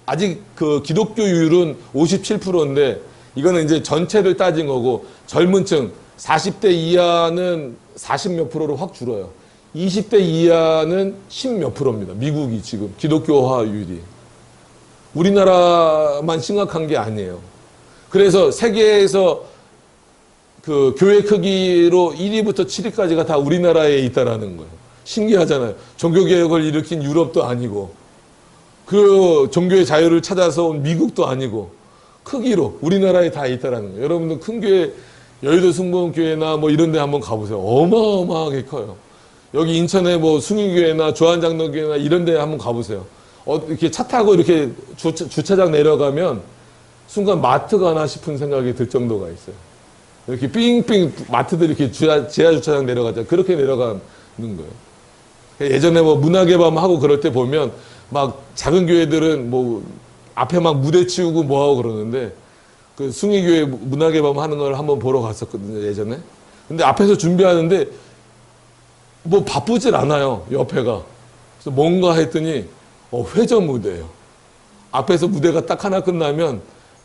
아직 그 기독교율은 57%인데 이거는 이제 전체를 따진 거고 젊은 층 40대 이하는 40몇 %로 확 줄어요. 20대 이하는 10몇 %입니다. 미국이 지금 기독교화율이. 우리나라만 심각한 게 아니에요. 그래서 세계에서 그 교회 크기로 1위부터 7위까지가 다 우리나라에 있다라는 거예요. 신기하잖아요. 종교개혁을 일으킨 유럽도 아니고, 그 종교의 자유를 찾아서 온 미국도 아니고, 크기로 우리나라에 다 있다라는 거예요. 여러분들 큰 교회, 여의도 승봉교회나 뭐 이런 데 한번 가보세요. 어마어마하게 커요. 여기 인천에 뭐 숭일교회나 조한장로교회나 이런 데 한번 가보세요. 이렇게 차 타고 이렇게 주차장 내려가면 순간 마트 가나 싶은 생각이 들 정도가 있어요. 이렇게 삥삥 마트들이 이렇게 지하 주차장 내려가잖아요. 그렇게 내려가는 거예요. 예전에 뭐 문화개방 하고 그럴 때 보면 막 작은 교회들은 뭐 앞에 막 무대 치우고 뭐 하고 그러는데 그 숭일교회 문화개방 하는 걸 한번 보러 갔었거든요, 예전에. 근데 앞에서 준비하는데 뭐 바쁘질 않아요, 옆에가. 그래서 뭔가 했더니 회전 무대예요. 앞에서 무대가 딱 하나 끝나면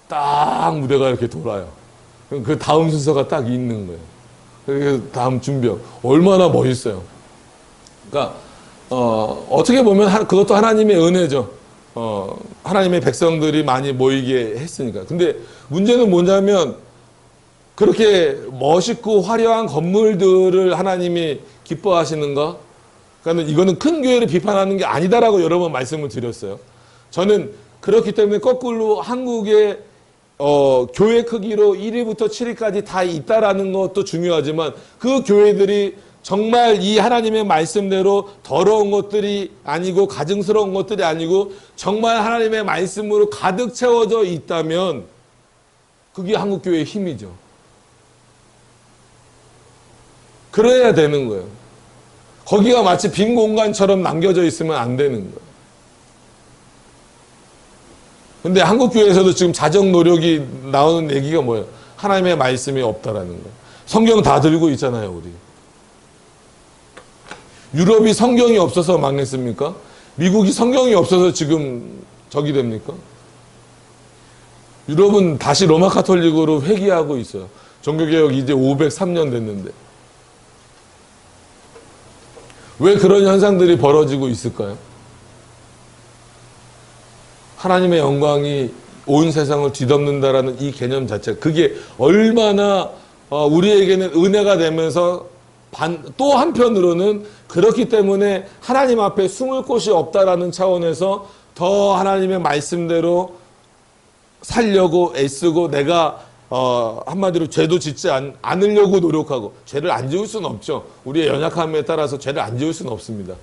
딱 무대가 이렇게 돌아요. 그 다음 순서가 딱 있는 거예요. 그래서 다음 준비하고 얼마나 멋있어요. 그러니까 어떻게 보면 그것도 하나님의 은혜죠. 하나님의 백성들이 많이 모이게 했으니까. 근데 문제는 뭐냐면 그렇게 멋있고 화려한 건물들을 하나님이 기뻐하시는가? 그러니까 이거는 큰 교회를 비판하는 게 아니다라고 여러 번 말씀을 드렸어요. 저는 그렇기 때문에 거꾸로 한국의 교회 크기로 1위부터 7위까지 다 있다라는 것도 중요하지만 그 교회들이 정말 이 하나님의 말씀대로 더러운 것들이 아니고 가증스러운 것들이 아니고 정말 하나님의 말씀으로 가득 채워져 있다면 그게 한국교회의 힘이죠. 그래야 되는 거예요. 거기가 마치 빈 공간처럼 남겨져 있으면 안 되는 거예요. 근데 한국교회에서도 지금 자정 노력이 나오는 얘기가 뭐예요? 하나님의 말씀이 없다라는 거예요. 성경 다 들고 있잖아요, 우리. 유럽이 성경이 없어서 망했습니까? 미국이 성경이 없어서 지금 적이 됩니까? 유럽은 다시 로마 카톨릭으로 회귀하고 있어요. 종교개혁 이제 503년 됐는데. 왜 그런 현상들이 벌어지고 있을까요? 하나님의 영광이 온 세상을 뒤덮는다라는 이 개념 자체, 그게 얼마나 우리에게는 은혜가 되면서 또 한편으로는 그렇기 때문에 하나님 앞에 숨을 곳이 없다라는 차원에서 더 하나님의 말씀대로 살려고 애쓰고 내가 한마디로 죄도 짓지 않으려고 노력하고, 죄를 안 지을 수는 없죠. 우리의 연약함에 따라서 죄를 안 지을 수는 없습니다.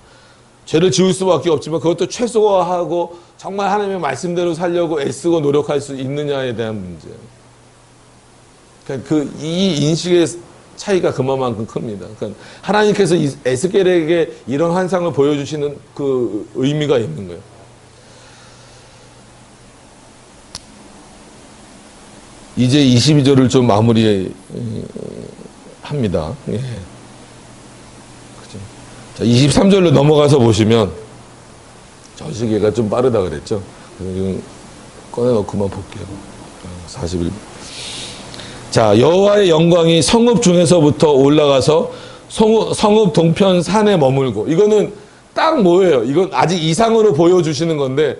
죄를 지을 수밖에 없지만 그것도 최소화하고 정말 하나님의 말씀대로 살려고 애쓰고 노력할 수 있느냐에 대한 문제. 그러니까 이 인식의 차이가 그만큼 큽니다. 그러니까 하나님께서 에스겔에게 이런 환상을 보여주시는 그 의미가 있는 거예요. 이제 22절을 좀 마무리합니다. 예. 그죠. 자, 23절로 넘어가서 보시면, 저 시계가 좀 빠르다 그랬죠. 그래서 꺼내놓고만 볼게요. 41. 자, 여호와의 영광이 성읍 중에서부터 올라가서 성읍 동편 산에 머물고, 이거는 딱 뭐예요? 이건 아직 이상으로 보여주시는 건데,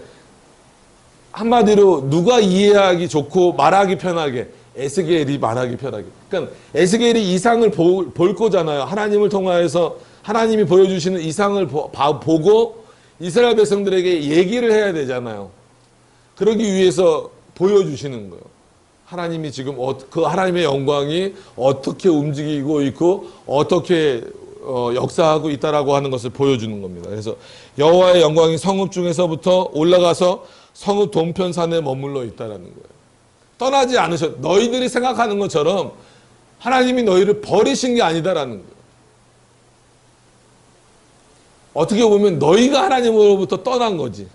한마디로 누가 이해하기 좋고 말하기 편하게, 에스겔이 말하기 편하게. 그러니까 에스겔이 이상을 볼 거잖아요. 하나님을 통하여서 하나님이 보여주시는 이상을 보고 이스라엘 백성들에게 얘기를 해야 되잖아요. 그러기 위해서 보여주시는 거예요. 하나님이 지금 그 하나님의 영광이 어떻게 움직이고 있고 어떻게 역사하고 있다라고 하는 것을 보여주는 겁니다. 그래서 여호와의 영광이 성읍 중에서부터 올라가서 성읍 동편산에 머물러 있다라는 거예요. 떠나지 않으셨. 너희들이 생각하는 것처럼 하나님이 너희를 버리신 게 아니다라는 거예요. 어떻게 보면 너희가 하나님으로부터 떠난 거지.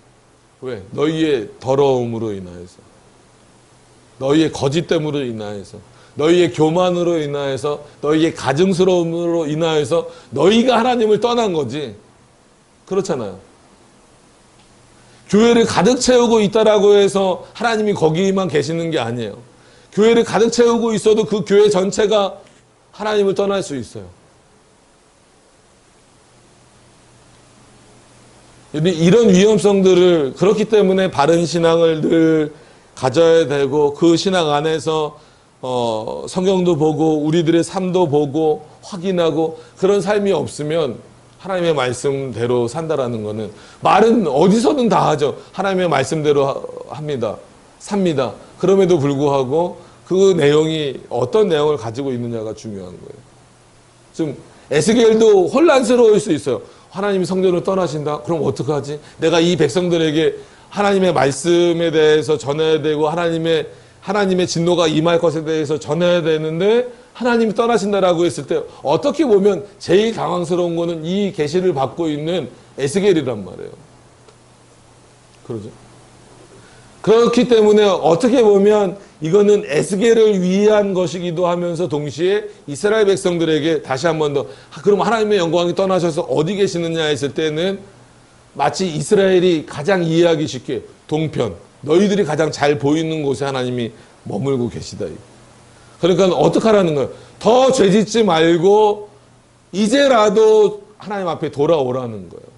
왜? 너희의 더러움으로 인하여서, 너희의 거짓됨으로 인하여서, 너희의 교만으로 인하여서, 너희의 가증스러움으로 인하여서 너희가 하나님을 떠난 거지. 그렇잖아요. 교회를 가득 채우고 있다라고 해서 하나님이 거기만 계시는 게 아니에요. 교회를 가득 채우고 있어도 그 교회 전체가 하나님을 떠날 수 있어요. 이런 위험성들을 그렇기 때문에 바른 신앙을 늘 가져야 되고 그 신앙 안에서 성경도 보고 우리들의 삶도 보고 확인하고 그런 삶이 없으면 하나님의 말씀대로 산다라는 거는 말은 어디서든 다 하죠. 하나님의 말씀대로 합니다. 삽니다. 그럼에도 불구하고 그 내용이 어떤 내용을 가지고 있느냐가 중요한 거예요. 지금 에스겔도 혼란스러울 수 있어요. 하나님이 성전을 떠나신다? 그럼 어떡하지? 내가 이 백성들에게 하나님의 말씀에 대해서 전해야 되고 하나님의 진노가 임할 것에 대해서 전해야 되는데 하나님이 떠나신다라고 했을 때 어떻게 보면 제일 당황스러운 거는 이 계시를 받고 있는 에스겔이란 말이에요. 그러죠. 그렇기 때문에 어떻게 보면 이거는 에스겔을 위한 것이기도 하면서 동시에 이스라엘 백성들에게 다시 한 번 더 그럼 하나님의 영광이 떠나셔서 어디 계시느냐 했을 때는 마치 이스라엘이 가장 이해하기 쉽게 동편, 너희들이 가장 잘 보이는 곳에 하나님이 머물고 계시다. 그러니까 어떡하라는 거예요? 더 죄짓지 말고 이제라도 하나님 앞에 돌아오라는 거예요.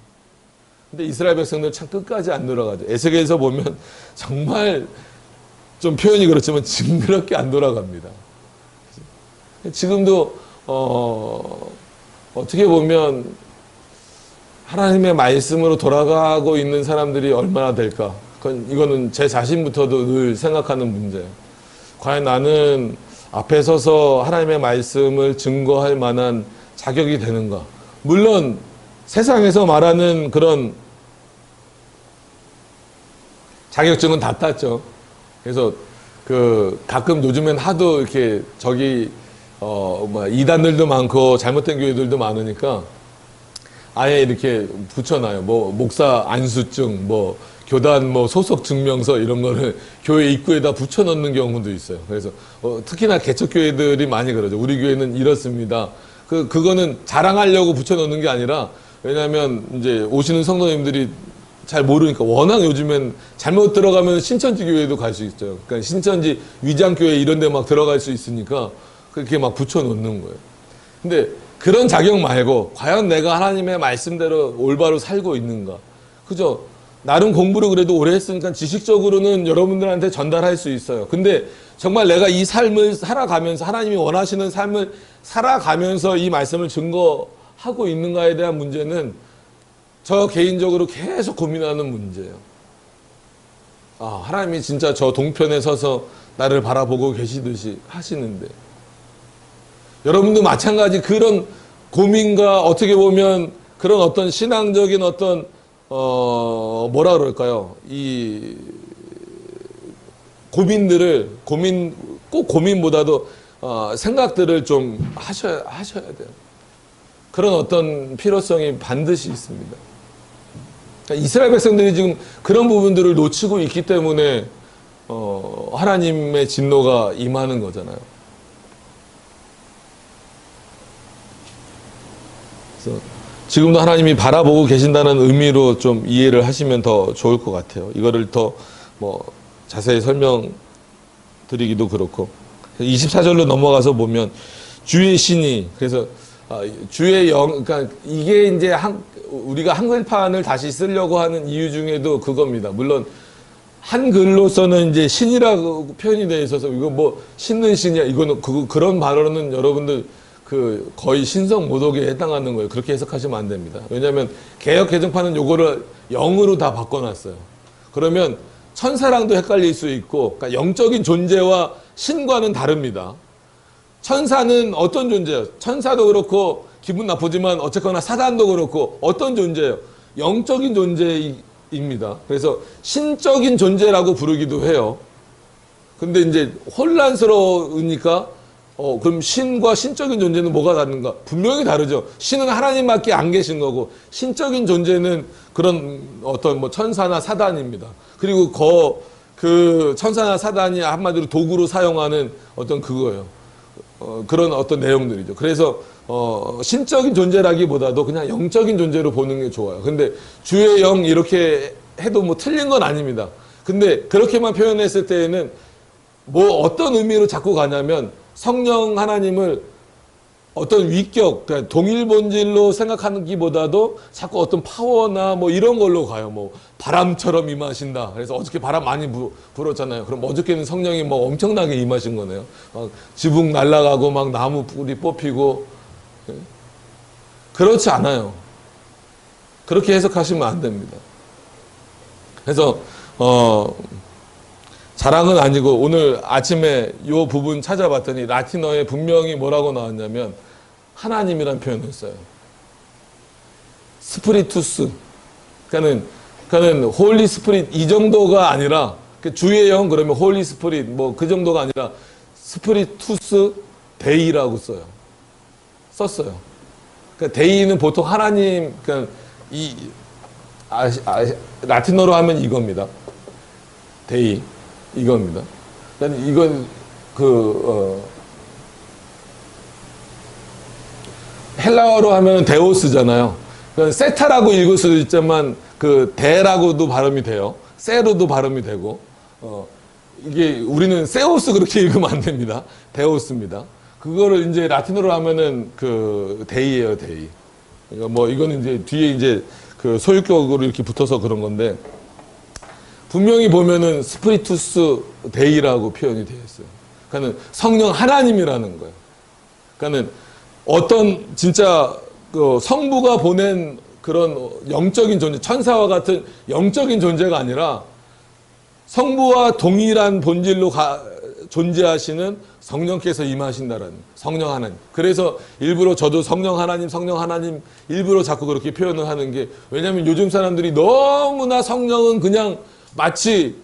근데 이스라엘 백성들 참 끝까지 안 돌아가죠. 에스겔에서 보면 정말 좀 표현이 그렇지만 징그럽게 안 돌아갑니다. 지금도 어떻게 보면 하나님의 말씀으로 돌아가고 있는 사람들이 얼마나 될까? 이거는 제 자신부터도 늘 생각하는 문제예요. 과연 나는 앞에 서서 하나님의 말씀을 증거할 만한 자격이 되는가? 물론 세상에서 말하는 그런 자격증은 다 땄죠. 그래서 가끔 요즘엔 하도 이렇게 이단들도 많고 잘못된 교회들도 많으니까 아예 이렇게 붙여놔요. 뭐 목사 안수증, 뭐 교단 소속 증명서 이런 거를 교회 입구에다 붙여놓는 경우도 있어요. 그래서 특히나 개척교회들이 많이 그러죠. 우리 교회는 이렇습니다. 그거는 자랑하려고 붙여놓는 게 아니라 왜냐하면 이제 오시는 성도님들이 잘 모르니까 워낙 요즘엔 잘못 들어가면 신천지 교회도 갈 수 있어요. 그러니까 신천지 위장교회 이런 데 막 들어갈 수 있으니까 그렇게 막 붙여놓는 거예요. 근데 그런 자격 말고 과연 내가 하나님의 말씀대로 올바로 살고 있는가? 그죠? 나름 공부를 그래도 오래 했으니까 지식적으로는 여러분들한테 전달할 수 있어요. 근데 정말 내가 이 삶을 살아가면서 하나님이 원하시는 삶을 살아가면서 이 말씀을 증거하고 있는가에 대한 문제는 저 개인적으로 계속 고민하는 문제예요. 하나님이 진짜 저 동편에 서서 나를 바라보고 계시듯이 하시는데 여러분도 마찬가지 그런 고민과 어떻게 보면 그런 어떤 신앙적인 어떤 뭐라 그럴까요? 이 고민보다도 생각들을 좀 하셔야 돼요. 그런 어떤 필요성이 반드시 있습니다. 그러니까 이스라엘 백성들이 지금 그런 부분들을 놓치고 있기 때문에 하나님의 진노가 임하는 거잖아요. 그래서 지금도 하나님이 바라보고 계신다는 의미로 좀 이해를 하시면 더 좋을 것 같아요. 이거를 더 자세히 설명드리기도 그렇고 24절로 넘어가서 보면 주의 신이 그래서 주의 그러니까 이게 이제 우리가 한글판을 다시 쓰려고 하는 이유 중에도 그겁니다. 물론 한글로서는 이제 신이라고 표현이 되어 있어서 이거 신는 신이야 이거는 그런 발언은 여러분들 거의 신성 모독에 해당하는 거예요. 그렇게 해석하시면 안 됩니다. 왜냐하면 개역 개정판은 요거를 영으로 다 바꿔놨어요. 그러면 천사랑도 헷갈릴 수 있고, 그러니까 영적인 존재와 신과는 다릅니다. 천사는 어떤 존재예요? 천사도 그렇고 기분 나쁘지만 어쨌거나 사단도 그렇고 어떤 존재예요? 영적인 존재입니다. 그래서 신적인 존재라고 부르기도 해요. 근데 이제 혼란스러우니까 그럼 신과 신적인 존재는 뭐가 다른가? 분명히 다르죠. 신은 하나님밖에 안 계신 거고 신적인 존재는 그런 어떤 천사나 사단입니다. 그리고 그 천사나 사단이 한마디로 도구로 사용하는 어떤 그거예요. 그런 어떤 내용들이죠. 그래서 신적인 존재라기보다도 그냥 영적인 존재로 보는 게 좋아요. 근데 주의 영 이렇게 해도 틀린 건 아닙니다. 근데 그렇게만 표현했을 때에는 어떤 의미로 자꾸 가냐면 성령 하나님을 어떤 위격, 그러니까 동일 본질로 생각하기보다도 자꾸 어떤 파워나 뭐 이런 걸로 가요. 뭐 바람처럼 임하신다. 그래서 어저께 바람 많이 불었잖아요. 그럼 어저께는 성령이 뭐 엄청나게 임하신 거네요. 막 지붕 날아가고 막 나무 뿌리 뽑히고. 그렇지 않아요. 그렇게 해석하시면 안 됩니다. 그래서 자랑은 아니고 오늘 아침에 이 부분 찾아봤더니 라틴어에 분명히 뭐라고 나왔냐면 하나님이란 표현을 써요. 스프리투스. 그러니까는 홀리 스프릿 이 정도가 아니라 주의 영 그러면 홀리 스프릿 뭐 그 정도가 아니라 스프리투스 데이라고 써요. 썼어요. 그러니까 데이는 보통 하나님 그러니까 라틴어로 하면 이겁니다. 데이 이겁니다. 그러니까 이건 헬라어로 하면 데오스잖아요. 그러니까 세타라고 읽을 수도 있지만 그 데라고도 발음이 돼요. 세로도 발음이 되고 이게 우리는 세오스 그렇게 읽으면 안 됩니다. 데오스입니다. 그거를 이제 라틴어로 하면은 그 데이예요, 데이. 그러니까 뭐 이거는 이제 뒤에 이제 그 소유격으로 이렇게 붙어서 그런 건데 분명히 보면은 스프리투스 데이라고 표현이 되어 있어요. 그러니까는 성령 하나님이라는 거예요. 그러니까는 어떤 진짜 그 성부가 보낸 그런 영적인 존재, 천사와 같은 영적인 존재가 아니라 성부와 동일한 본질로 존재하시는 성령께서 임하신다라는 성령 하나님. 그래서 일부러 저도 성령 하나님 일부러 자꾸 그렇게 표현을 하는 게 왜냐하면 요즘 사람들이 너무나 성령은 그냥 마치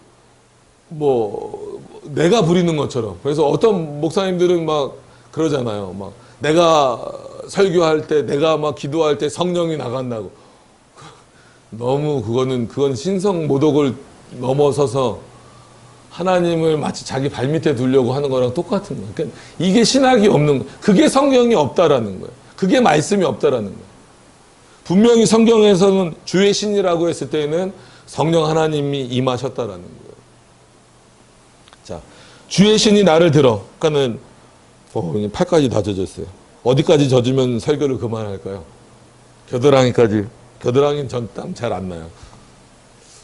뭐 내가 부리는 것처럼. 그래서 어떤 목사님들은 막 그러잖아요. 막 내가 설교할 때, 내가 막 기도할 때 성령이 나간다고. 너무 그건 신성 모독을 넘어서서 하나님을 마치 자기 발밑에 두려고 하는 거랑 똑같은 거예요. 그러니까 이게 신학이 없는 거예요. 그게 성경이 없다라는 거예요. 그게 말씀이 없다라는 거예요. 분명히 성경에서는 주의 신이라고 했을 때는 성령 하나님이 임하셨다라는 거예요. 자, 주의 신이 나를 들어. 그러니까는 팔까지 다 젖었어요. 어디까지 젖으면 설교를 그만할까요? 겨드랑이까지. 겨드랑이는 전 땀 잘 안 나요.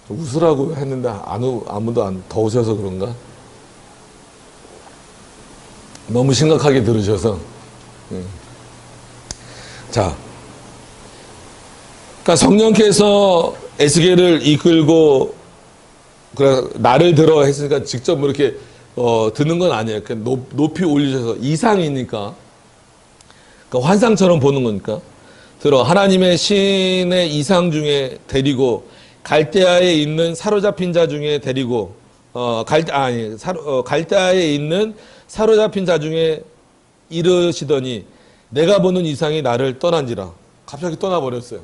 웃으라고 했는데 아무도 안 더우셔서 그런가? 너무 심각하게 들으셔서. 자, 그러니까 성령께서 에스겔을 이끌고 나를 들어 했으니까 직접 뭐 이렇게 드는 건 아니에요. 높이 올리셔서 이상이니까. 그러니까 환상처럼 보는 거니까. 들어 하나님의 신의 이상 중에 데리고 갈대아에 있는 사로잡힌 자 중에 데리고 갈대아에 있는 사로잡힌 자 중에 이르시더니 내가 보는 이상이 나를 떠난지라. 갑자기 떠나버렸어요.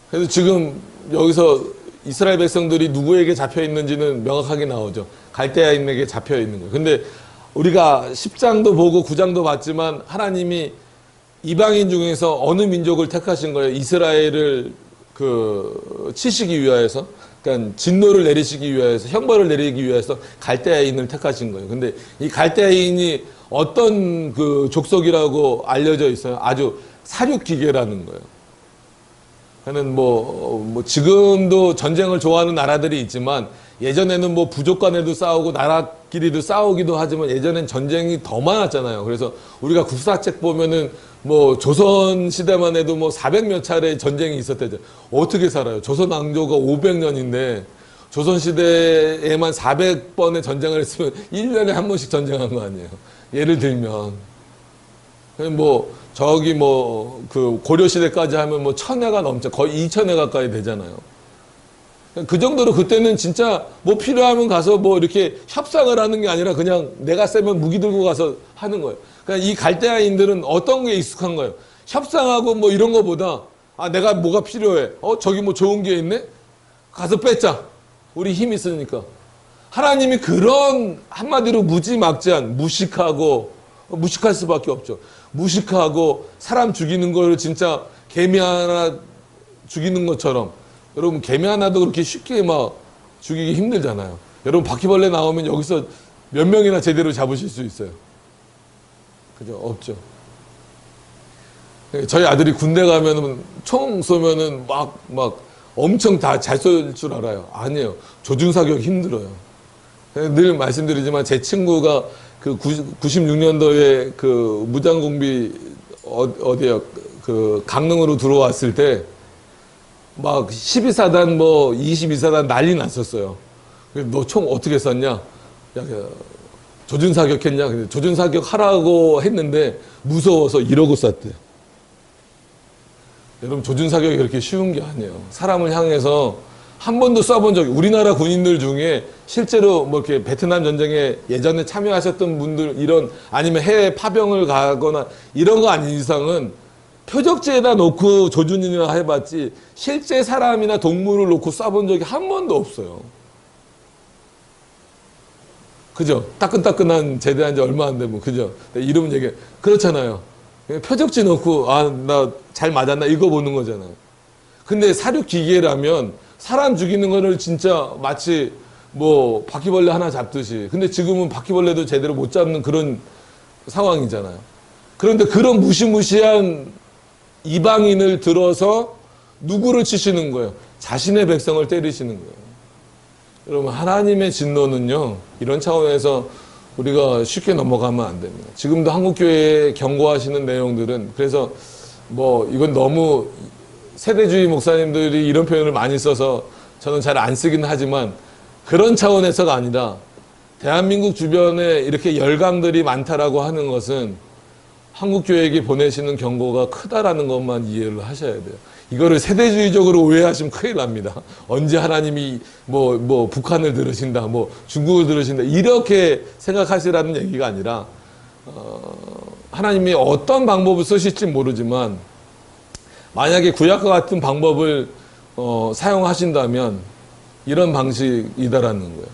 그래서 지금 여기서 이스라엘 백성들이 누구에게 잡혀 있는지는 명확하게 나오죠. 갈대아인에게 잡혀 있는 거예요. 근데 우리가 10장도 보고 9장도 봤지만 하나님이 이방인 중에서 어느 민족을 택하신 거예요? 이스라엘을 치시기 위하여서, 그러니까 진노를 내리시기 위하여서, 형벌을 내리기 위하여서 갈대아인을 택하신 거예요. 근데 이 갈대아인이 어떤 그 족속이라고 알려져 있어요? 아주 사륙기계라는 거예요. 그는 뭐 지금도 전쟁을 좋아하는 나라들이 있지만 예전에는 뭐 부족 간에도 싸우고 나라끼리도 싸우기도 하지만 예전엔 전쟁이 더 많았잖아요. 그래서 우리가 국사책 보면은 뭐 조선 시대만 해도 뭐 400몇 차례 전쟁이 있었대죠. 어떻게 살아요? 조선 왕조가 500년인데 조선 시대에만 400번의 전쟁을 했으면 1년에 한 번씩 전쟁한 거 아니에요. 예를 들면 그 고려 시대까지 하면 뭐 1000회가 넘죠. 거의 2000회 가까이 되잖아요. 그 정도로 그때는 진짜 뭐 필요하면 가서 뭐 이렇게 협상을 하는 게 아니라 그냥 내가 세면 무기 들고 가서 하는 거예요. 그러니까 이 갈대아인들은 어떤 게 익숙한 거예요? 협상하고 뭐 이런 거보다 내가 뭐가 필요해? 저기 뭐 좋은 게 있네? 가서 뺏자. 우리 힘 있으니까. 하나님이 그런 한마디로 무지막지한 무식할 수밖에 없죠. 무식하고 사람 죽이는 걸 진짜 개미 하나 죽이는 것처럼. 여러분 개미 하나도 그렇게 쉽게 막 죽이기 힘들잖아요. 여러분 바퀴벌레 나오면 여기서 몇 명이나 제대로 잡으실 수 있어요? 그죠? 없죠. 저희 아들이 군대 가면은 총 쏘면은 막 엄청 다 잘 쏠 줄 알아요. 아니에요. 조준사격 힘들어요. 늘 말씀드리지만 제 친구가 그 96년도에 그 무장공비 어디야 그 강릉으로 들어왔을 때 막 12사단 뭐 22사단 난리 났었어요. 너 총 어떻게 쐈냐? 야, 조준사격 했냐? 근데 조준사격 하라고 했는데 무서워서 이러고 쐈대요. 여러분 조준사격이 그렇게 쉬운 게 아니에요. 사람을 향해서 한 번도 쏴본 적이, 우리나라 군인들 중에 실제로 뭐 이렇게 베트남 전쟁에 예전에 참여하셨던 분들 이런 아니면 해외 파병을 가거나 이런 거 아닌 이상은 표적지에다 놓고 조준이나 해봤지 실제 사람이나 동물을 놓고 쏴본 적이 한 번도 없어요. 그죠? 따끈따끈한 제대한 지 얼마 안 되면, 그죠? 이러면 얘기, 그렇잖아요. 표적지 놓고, 아, 나 잘 맞았나? 이거 보는 거잖아요. 근데 사륙기계라면 사람 죽이는 거를 진짜 마치 뭐 바퀴벌레 하나 잡듯이. 근데 지금은 바퀴벌레도 제대로 못 잡는 그런 상황이잖아요. 그런데 그런 무시무시한 이방인을 들어서 누구를 치시는 거예요? 자신의 백성을 때리시는 거예요. 여러분, 하나님의 진노는요, 이런 차원에서 우리가 쉽게 넘어가면 안 됩니다. 지금도 한국교회에 경고하시는 내용들은, 그래서 뭐, 이건 너무 세대주의 목사님들이 이런 표현을 많이 써서 저는 잘 안 쓰긴 하지만, 그런 차원에서가 아니라, 대한민국 주변에 이렇게 열강들이 많다라고 하는 것은 한국교회에게 보내시는 경고가 크다라는 것만 이해를 하셔야 돼요. 이거를 세대주의적으로 오해하시면 큰일 납니다. 언제 하나님이 뭐 북한을 들으신다, 뭐 중국을 들으신다 이렇게 생각하시라는 얘기가 아니라 하나님이 어떤 방법을 쓰실지 모르지만 만약에 구약과 같은 방법을 사용하신다면 이런 방식이다라는 거예요.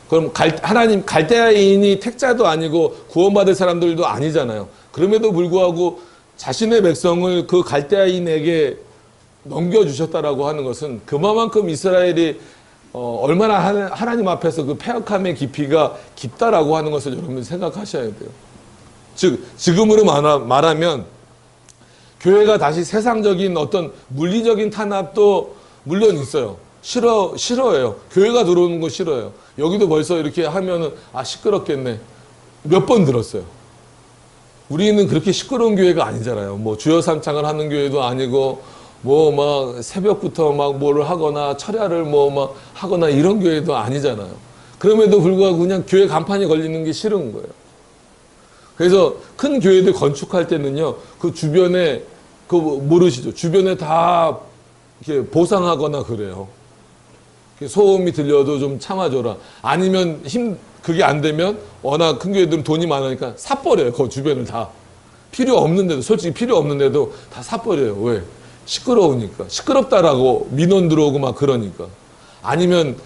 그럼 하나님 갈대아인이 택자도 아니고 구원받을 사람들도 아니잖아요. 그럼에도 불구하고 자신의 백성을 그 갈대아인에게 넘겨주셨다라고 하는 것은 그만큼 이스라엘이 얼마나 하나님 앞에서 그 패역함의 깊이가 깊다라고 하는 것을 여러분 생각하셔야 돼요. 즉 지금으로 말하면 교회가 다시 세상적인 어떤 물리적인 탄압도 물론 있어요. 싫어해요. 교회가 들어오는 거 싫어요. 여기도 벌써 이렇게 하면은 시끄럽겠네. 몇 번 들었어요. 우리는 그렇게 시끄러운 교회가 아니잖아요. 뭐 주여 삼창을 하는 교회도 아니고 뭐 막 새벽부터 막 뭐를 하거나 철야를 뭐 막 하거나 이런 교회도 아니잖아요. 그럼에도 불구하고 그냥 교회 간판이 걸리는 게 싫은 거예요. 그래서 큰 교회들 건축할 때는요, 그 주변에 그 모르시죠? 주변에 다 이렇게 보상하거나 그래요. 소음이 들려도 좀 참아줘라. 아니면 그게 안 되면 워낙 큰 교회들은 돈이 많으니까 사버려요. 그 주변을 다. 필요 없는데도, 솔직히 필요 없는데도 다 사버려요. 왜? 시끄러우니까. 시끄럽다라고 민원 들어오고 막 그러니까. 아니면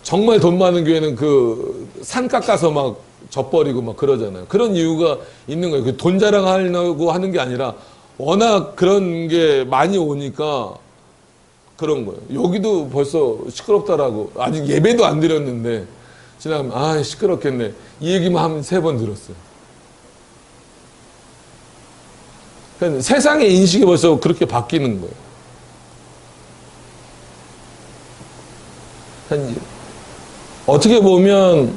정말 돈 많은 교회는 그 산 깎아서 막 져버리고 막 그러잖아요. 그런 이유가 있는 거예요. 그 돈 자랑하려고 하는 게 아니라 워낙 그런 게 많이 오니까 그런 거예요. 여기도 벌써 시끄럽다라고. 아직 예배도 안 드렸는데 지나가면 시끄럽겠네. 이 얘기만 한 3번 들었어요. 그러니까 세상의 인식이 벌써 그렇게 바뀌는 거예요. 어떻게 보면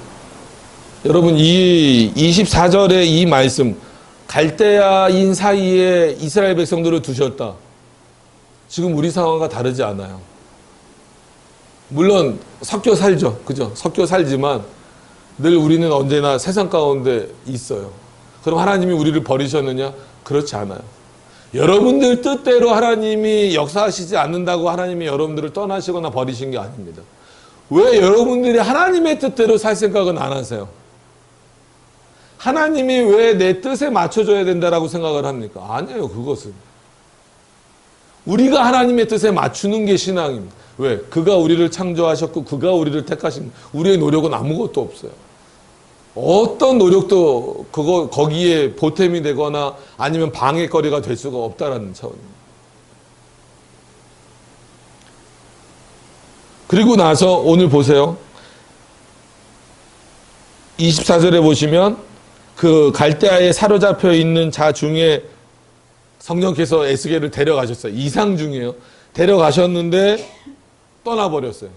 여러분 이 24절의 이 말씀 갈대아인 사이에 이스라엘 백성들을 두셨다. 지금 우리 상황과 다르지 않아요. 물론 섞여 살죠. 그죠? 섞여 살지만 늘 우리는 언제나 세상 가운데 있어요. 그럼 하나님이 우리를 버리셨느냐? 그렇지 않아요. 여러분들 뜻대로 하나님이 역사하시지 않는다고 하나님이 여러분들을 떠나시거나 버리신 게 아닙니다. 왜 여러분들이 하나님의 뜻대로 살 생각은 안 하세요? 하나님이 왜 내 뜻에 맞춰줘야 된다라고 생각을 합니까? 아니에요, 그것은. 우리가 하나님의 뜻에 맞추는 게 신앙입니다. 왜? 그가 우리를 창조하셨고 그가 우리를 택하신 우리의 노력은 아무것도 없어요. 어떤 노력도 거기에 보탬이 되거나 아니면 방해거리가 될 수가 없다라는 차원입니다. 그리고 나서 오늘 보세요. 24절에 보시면 그 갈대아에 사로잡혀 있는 자 중에 성령께서 에스겔을 데려가셨어요. 이상 중이에요. 데려가셨는데 떠나버렸어요.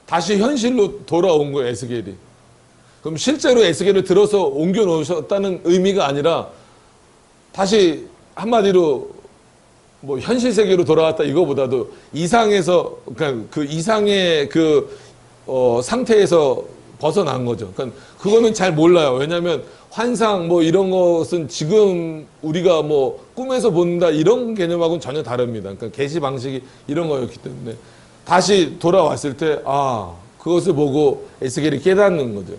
다시 현실로 돌아온 거예요, 에스겔이. 그럼 실제로 에스겔을 들어서 옮겨 놓으셨다는 의미가 아니라 다시 한마디로 뭐 현실 세계로 돌아왔다 이거보다도 이상에서, 그러니까 그 이상의 그 상태에서 벗어난 거죠. 그러니까 그거는 잘 몰라요. 왜냐하면 환상 뭐 이런 것은 지금 우리가 뭐 꿈에서 본다 이런 개념하고는 전혀 다릅니다. 그러니까 계시 방식이 이런 거였기 때문에 다시 돌아왔을 때 그것을 보고 에스겔이 깨닫는 거죠.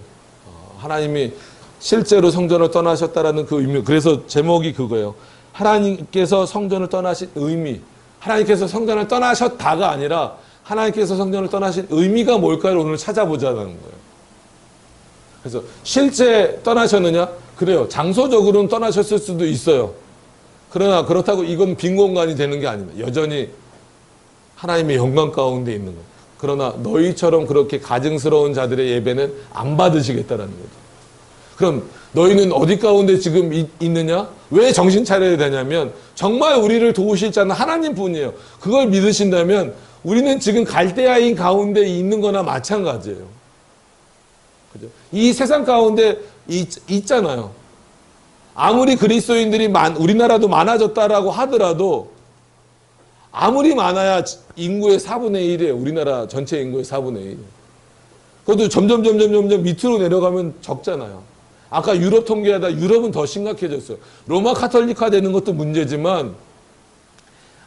하나님이 실제로 성전을 떠나셨다라는 그 의미. 그래서 제목이 그거예요. 하나님께서 성전을 떠나신 의미. 하나님께서 성전을 떠나셨다가 아니라 하나님께서 성전을 떠나신 의미가 뭘까를 오늘 찾아보자는 거예요. 그래서 실제 떠나셨느냐? 그래요. 장소적으로는 떠나셨을 수도 있어요. 그러나 그렇다고 이건 빈 공간이 되는 게 아닙니다. 여전히 하나님의 영광 가운데 있는 거예요. 그러나 너희처럼 그렇게 가증스러운 자들의 예배는 안 받으시겠다라는 거죠. 그럼 너희는 어디 가운데 지금 있느냐? 왜 정신 차려야 되냐면 정말 우리를 도우실 자는 하나님뿐이에요. 그걸 믿으신다면 우리는 지금 갈대아인 가운데 있는 거나 마찬가지예요. 그죠? 이 세상 가운데 있잖아요. 아무리 그리스도인들이 우리나라도 많아졌다라고 하더라도 아무리 많아야 인구의 4분의 1이에요. 우리나라 전체 인구의 4분의 1. 그것도 점점 밑으로 내려가면 적잖아요. 아까 유럽 통계하다 유럽은 더 심각해졌어요. 로마 카톨릭화 되는 것도 문제지만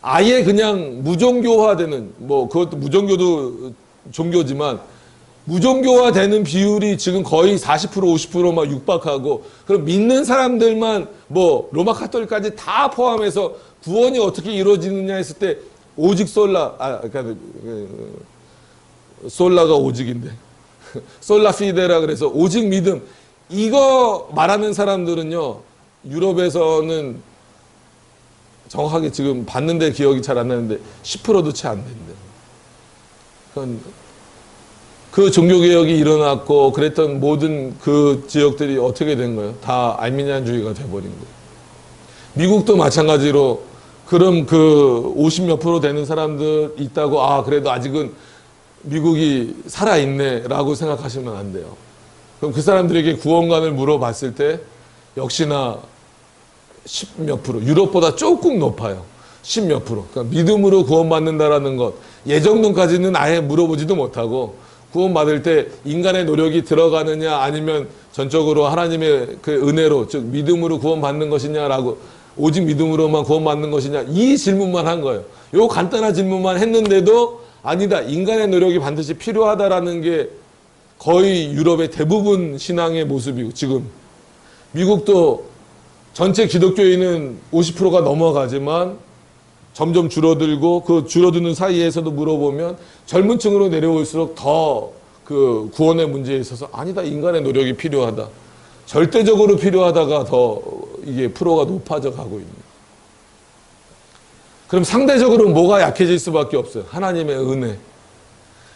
아예 그냥 무종교화되는, 뭐 그것도 무종교도 종교지만 무종교화되는 비율이 지금 거의 40% 50% 막 육박하고, 그럼 믿는 사람들만 뭐 로마 카톨릭까지 다 포함해서 구원이 어떻게 이루어지느냐 했을 때 오직 그러니까 솔라가 오직인데 솔라 피데라 그래서 오직 믿음, 이거 말하는 사람들은요 유럽에서는 정확하게 지금 봤는데 기억이 잘 안 나는데 10%도 채 안 된대요. 그건 그 종교개혁이 일어났고 그랬던 모든 그 지역들이 어떻게 된 거예요? 다 알미니안주의가 돼버린 거예요. 미국도 마찬가지로 그럼 그 50몇 프로 되는 사람들 있다고 그래도 아직은 미국이 살아있네 라고 생각하시면 안 돼요. 그럼 그 사람들에게 구원관을 물어봤을 때 역시나 10몇 프로, 유럽보다 조금 높아요. 10몇 프로. 그러니까 믿음으로 구원받는다라는 것, 예정론까지는 아예 물어보지도 못하고 구원받을 때 인간의 노력이 들어가느냐 아니면 전적으로 하나님의 그 은혜로, 즉 믿음으로 구원받는 것이냐라고, 오직 믿음으로만 구원받는 것이냐, 이 질문만 한 거예요. 요 간단한 질문만 했는데도 아니다, 인간의 노력이 반드시 필요하다라는 게 거의 유럽의 대부분 신앙의 모습이고, 지금 미국도 전체 기독교인은 50%가 넘어가지만 점점 줄어들고, 그 줄어드는 사이에서도 물어보면 젊은 층으로 내려올수록 더 그 구원의 문제에 있어서 아니다, 인간의 노력이 필요하다, 절대적으로 필요하다가 더 이게 프로가 높아져 가고 있는. 그럼 상대적으로 뭐가 약해질 수밖에 없어요? 하나님의 은혜.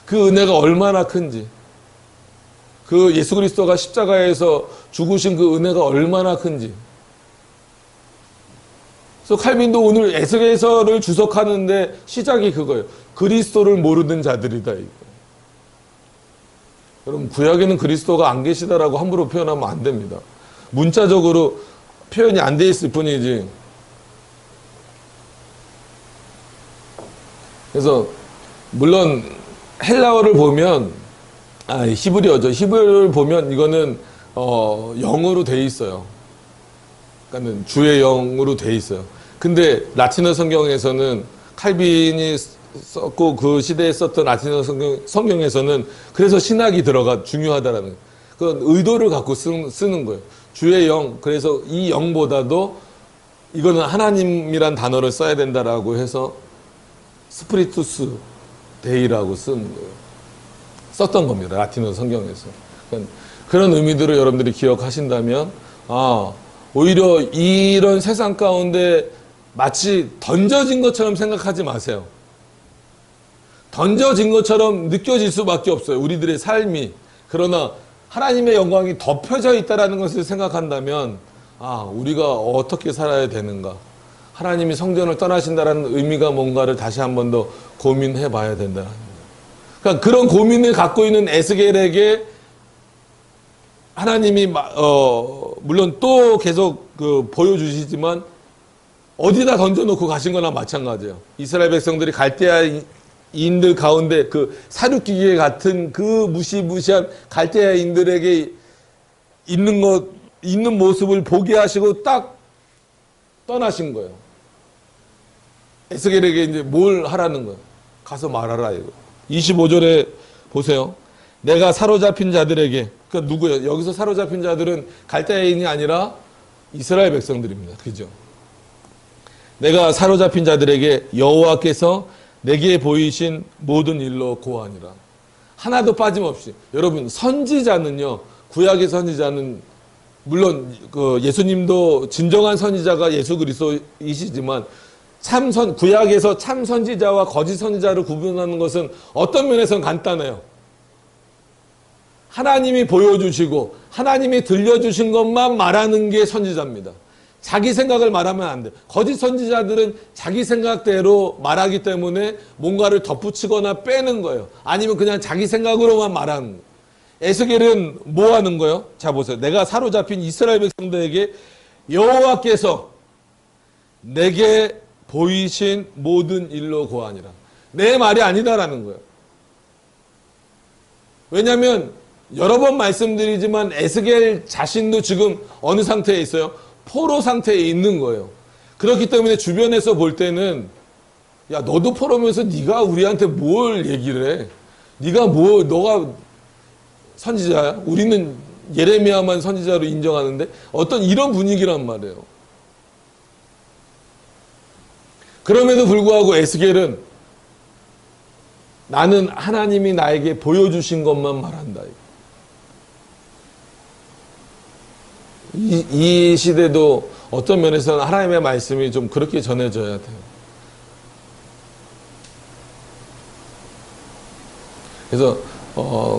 그 은혜가 얼마나 큰지, 그 예수 그리스도가 십자가에서 죽으신 그 은혜가 얼마나 큰지. 그래서 칼빈도 오늘 에스겔서를 주석하는데 시작이 그거예요. 그리스도를 모르는 자들이다, 이거. 여러분, 구약에는 그리스도가 안 계시다라고 함부로 표현하면 안 됩니다. 문자적으로 표현이 안 돼 있을 뿐이지. 그래서 물론 헬라어를 보면 히브리어죠. 히브리어를 보면 이거는 영어로 돼 있어요. 그러니까 주의 영으로 돼 있어요. 근데 라틴어 성경에서는 칼빈이 썼고 그 시대에 썼던 라틴어 성경에서는 그래서 신학이 중요하다라는 그런 의도를 갖고 쓰는 거예요. 주의 영, 그래서 이 영보다도 이거는 하나님이란 단어를 써야 된다라고 해서 스프리투스 데이라고 쓰는 거예요. 썼던 겁니다. 라틴어 성경에서. 그러니까 그런 의미들을 여러분들이 기억하신다면 오히려 이런 세상 가운데 마치 던져진 것처럼 생각하지 마세요. 던져진 것처럼 느껴질 수밖에 없어요. 우리들의 삶이. 그러나 하나님의 영광이 덮여져 있다라는 것을 생각한다면 우리가 어떻게 살아야 되는가? 하나님이 성전을 떠나신다라는 의미가 뭔가를 다시 한 번 더 고민해 봐야 된다. 그러니까 그런 고민을 갖고 있는 에스겔에게 하나님이 물론 또 계속 보여주시지만 어디다 던져놓고 가신 거나 마찬가지예요. 이스라엘 백성들이 갈대아인들 가운데 그 사륙기계 같은 그 무시무시한 갈대아인들에게 있는 모습을 보게 하시고 딱 떠나신 거예요. 에스겔에게 이제 뭘 하라는 거예요? 가서 말하라 이거. 25절에 보세요. 내가 사로잡힌 자들에게, 그러니까 누구예요? 여기서 사로잡힌 자들은 갈대아인이 아니라 이스라엘 백성들입니다. 그죠? 내가 사로잡힌 자들에게 여호와께서 내게 보이신 모든 일로 고하니라. 하나도 빠짐없이. 여러분, 선지자는요, 구약의 선지자는 물론 예수님도 진정한 선지자가 예수 그리스도이시지만 구약에서 참 선지자와 거짓 선지자를 구분하는 것은 어떤 면에서는 간단해요. 하나님이 보여주시고 하나님이 들려주신 것만 말하는 게 선지자입니다. 자기 생각을 말하면 안 돼요. 거짓 선지자들은 자기 생각대로 말하기 때문에 뭔가를 덧붙이거나 빼는 거예요. 아니면 그냥 자기 생각으로만 말하는 거예요. 에스겔은 뭐 하는 거예요? 자 보세요. 내가 사로잡힌 이스라엘 백성들에게 여호와께서 내게 보이신 모든 일로 고하니라. 내 말이 아니다라는 거예요. 왜냐하면 여러 번 말씀드리지만 에스겔 자신도 지금 어느 상태에 있어요? 포로 상태에 있는 거예요. 그렇기 때문에 주변에서 볼 때는 야 너도 포로면서 네가 우리한테 뭘 얘기를 해? 너가 선지자야? 우리는 예레미야만 선지자로 인정하는데 어떤 이런 분위기란 말이에요. 그럼에도 불구하고 에스겔은 나는 하나님이 나에게 보여주신 것만 말한다. 이 시대도 어떤 면에서는 하나님의 말씀이 좀 그렇게 전해져야 돼요. 그래서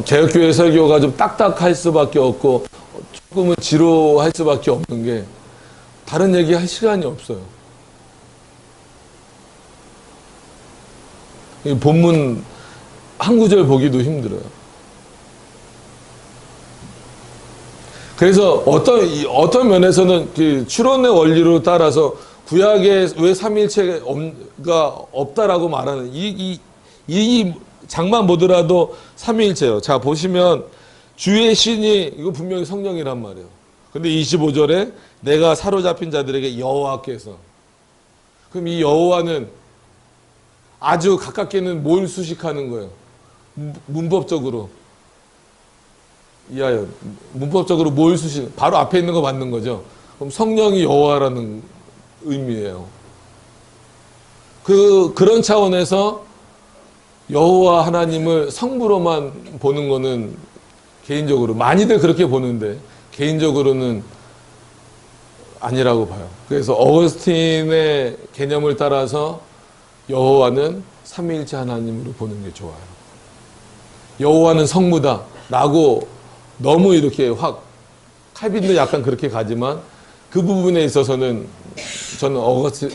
개혁교회 설교가 좀 딱딱할 수밖에 없고 조금은 지루할 수밖에 없는 게 다른 얘기 할 시간이 없어요. 이 본문 한 구절 보기도 힘들어요. 그래서 어떤 면에서는 그 추론의 원리로 따라서 구약에 왜 삼위일체가 없다라고 말하는 이 장만 보더라도 삼위일체예요. 자 보시면 주의 신이 이거 분명히 성령이란 말이에요. 근데 25절에 내가 사로잡힌 자들에게 여호와께서, 그럼 이 여호와는 아주 가깝게는 뭘 수식하는 거예요? 문법적으로 이하여 문법적으로 뭘 수식? 바로 앞에 있는 거 맞는 거죠. 그럼 성령이 여호와라는 의미예요. 그런 차원에서 여호와 하나님을 성부로만 보는 거는 개인적으로 많이들 그렇게 보는데 개인적으로는 아니라고 봐요. 그래서 어거스틴의 개념을 따라서 여호와는 삼위일체 하나님으로 보는 게 좋아요. 여호와는 성부다라고 너무 이렇게 확 칼빈도 약간 그렇게 가지만 그 부분에 있어서는 저는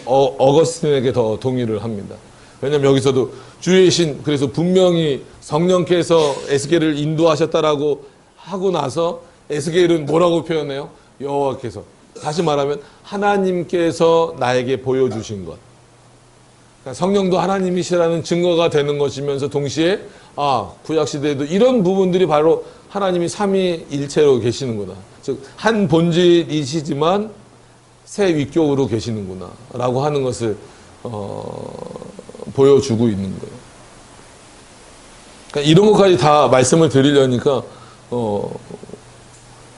어거스틴에게 더 동의를 합니다. 왜냐하면 여기서도 주의 신, 그래서 분명히 성령께서 에스겔을 인도하셨다라고 하고 나서 에스겔은 뭐라고 표현해요? 여호와께서. 다시 말하면 하나님께서 나에게 보여주신 것. 그러니까 성령도 하나님이시라는 증거가 되는 것이면서 동시에 구약시대에도 이런 부분들이 바로 하나님이 삼위일체로 계시는구나. 즉 한 본질이시지만 새 위격으로 계시는구나 라고 하는 것을 보여주고 있는 거예요. 그러니까 이런 것까지 다 말씀을 드리려니까